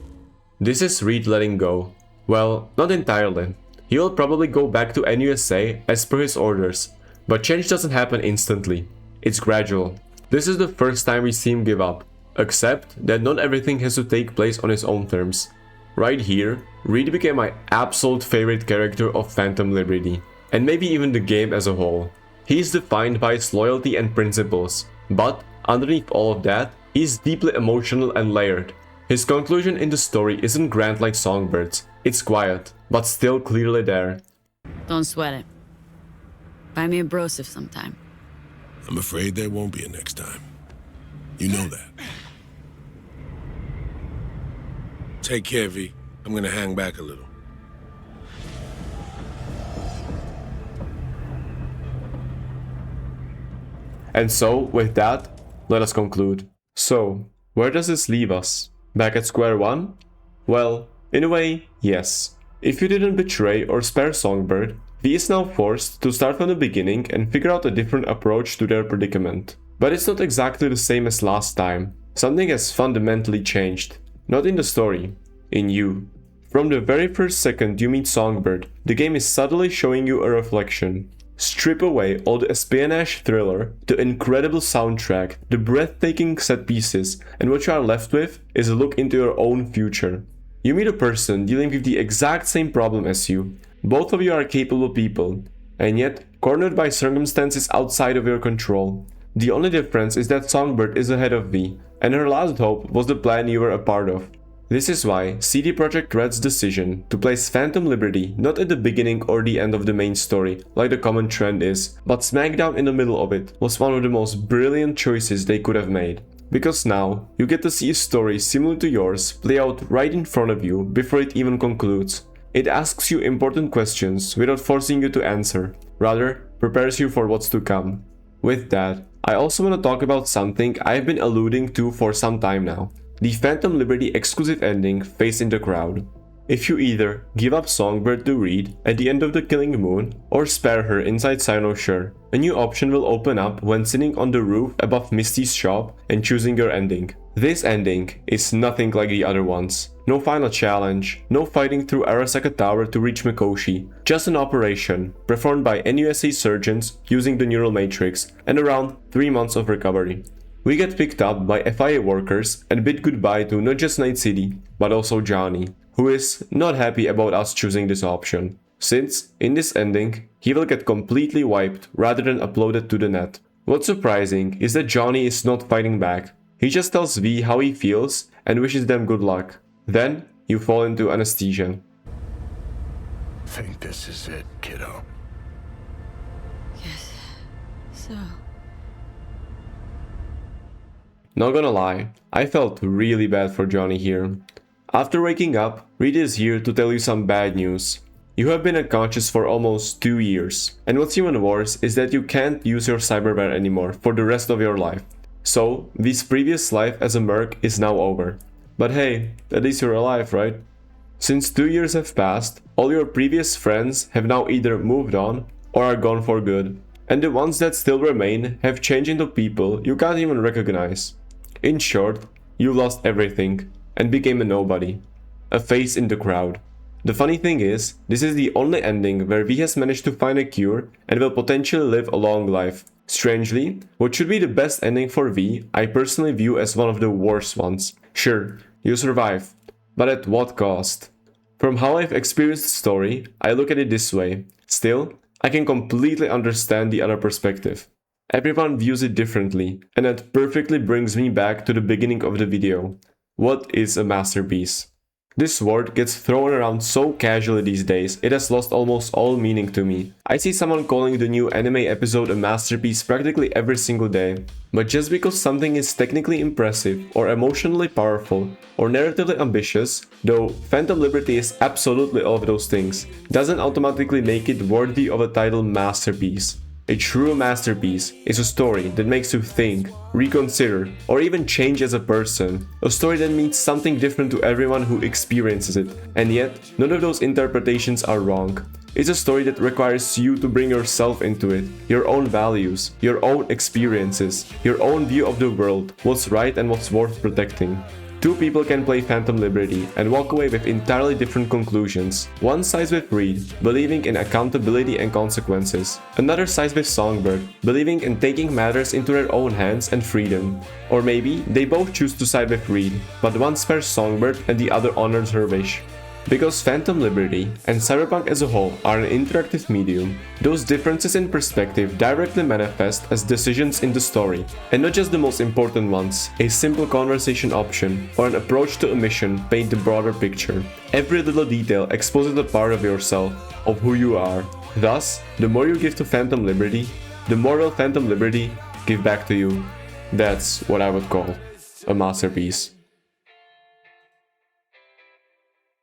Speaker 1: This is Reed letting go. Well, not entirely. He will probably go back to NUSA as per his orders, but change doesn't happen instantly. It's gradual. This is the first time we see him give up, except that not everything has to take place on his own terms. Right here, Reed became my absolute favorite character of Phantom Liberty, and maybe even the game as a whole. He is defined by his loyalty and principles, but underneath all of that, he is deeply emotional and layered. His conclusion in the story isn't grand like Songbird's, it's quiet, but still clearly there.
Speaker 12: Don't sweat it. Buy me a brosif sometime.
Speaker 6: I'm afraid there won't be a next time. You know that. Take care, V. I'm gonna hang back a little.
Speaker 1: And so, with that, let us conclude. So, where does this leave us? Back at square one? Well, in a way, yes. If you didn't betray or spare Songbird, V is now forced to start from the beginning and figure out a different approach to their predicament. But it's not exactly the same as last time. Something has fundamentally changed. Not in the story, in you. From the very first second you meet Songbird, the game is subtly showing you a reflection. Strip away all the espionage thriller, the incredible soundtrack, the breathtaking set pieces, and what you are left with is a look into your own future. You meet a person dealing with the exact same problem as you. Both of you are capable people, and yet cornered by circumstances outside of your control. The only difference is that Songbird is ahead of V, and her last hope was the plan you were a part of. This is why CD Projekt Red's decision to place Phantom Liberty not at the beginning or the end of the main story, like the common trend is, but smack down in the middle of it, was one of the most brilliant choices they could have made. Because now, you get to see a story similar to yours play out right in front of you before it even concludes. It asks you important questions without forcing you to answer, rather prepares you for what's to come. With that, I also want to talk about something I've been alluding to for some time now. The Phantom Liberty exclusive ending, Face in the Crowd. If you either give up Songbird to Reed at the end of the Killing Moon, or spare her inside Cynosure, a new option will open up when sitting on the roof above Misty's shop and choosing your ending. This ending is nothing like the other ones. No final challenge, no fighting through Arasaka Tower to reach Mikoshi, just an operation performed by NUSA surgeons using the neural matrix, and around 3 months of recovery. We get picked up by FIA workers and bid goodbye to not just Night City, but also Johnny, who is not happy about us choosing this option, since, in this ending, he will get completely wiped rather than uploaded to the net. What's surprising is that Johnny is not fighting back. He just tells V how he feels and wishes them good luck. Then, you fall into anesthesia.
Speaker 5: Think this is it, kiddo?
Speaker 12: Yes. So...
Speaker 1: Not gonna lie, I felt really bad for Johnny here. After waking up, Reed is here to tell you some bad news. You have been unconscious for almost 2 years, and what's even worse is that you can't use your cyberware anymore for the rest of your life. So, this previous life as a merc is now over. But hey, at least you're alive, right? Since 2 years have passed, all your previous friends have now either moved on or are gone for good. And the ones that still remain have changed into people you can't even recognize. In short, you lost everything and became a nobody. A face in the crowd. The funny thing is, this is the only ending where V has managed to find a cure and will potentially live a long life. Strangely, what should be the best ending for V, I personally view as one of the worst ones. Sure, you survive, but at what cost? From how I've experienced the story, I look at it this way. Still, I can completely understand the other perspective. Everyone views it differently, and that perfectly brings me back to the beginning of the video. What is a masterpiece? This word gets thrown around so casually these days, it has lost almost all meaning to me. I see someone calling the new anime episode a masterpiece practically every single day. But just because something is technically impressive, or emotionally powerful, or narratively ambitious, though Phantom Liberty is absolutely all of those things, doesn't automatically make it worthy of a title masterpiece. A true masterpiece is a story that makes you think, reconsider, or even change as a person. A story that means something different to everyone who experiences it, and yet, none of those interpretations are wrong. It's a story that requires you to bring yourself into it, your own values, your own experiences, your own view of the world, what's right and what's worth protecting. Two people can play Phantom Liberty and walk away with entirely different conclusions. One sides with Reed, believing in accountability and consequences. Another sides with Songbird, believing in taking matters into their own hands and freedom. Or maybe they both choose to side with Reed, but one spares Songbird and the other honors her wish. Because Phantom Liberty and Cyberpunk as a whole are an interactive medium, those differences in perspective directly manifest as decisions in the story, and not just the most important ones. A simple conversation option or an approach to a mission paint the broader picture. Every little detail exposes a part of yourself, of who you are. Thus, the more you give to Phantom Liberty, the more will Phantom Liberty give back to you. That's what I would call a masterpiece.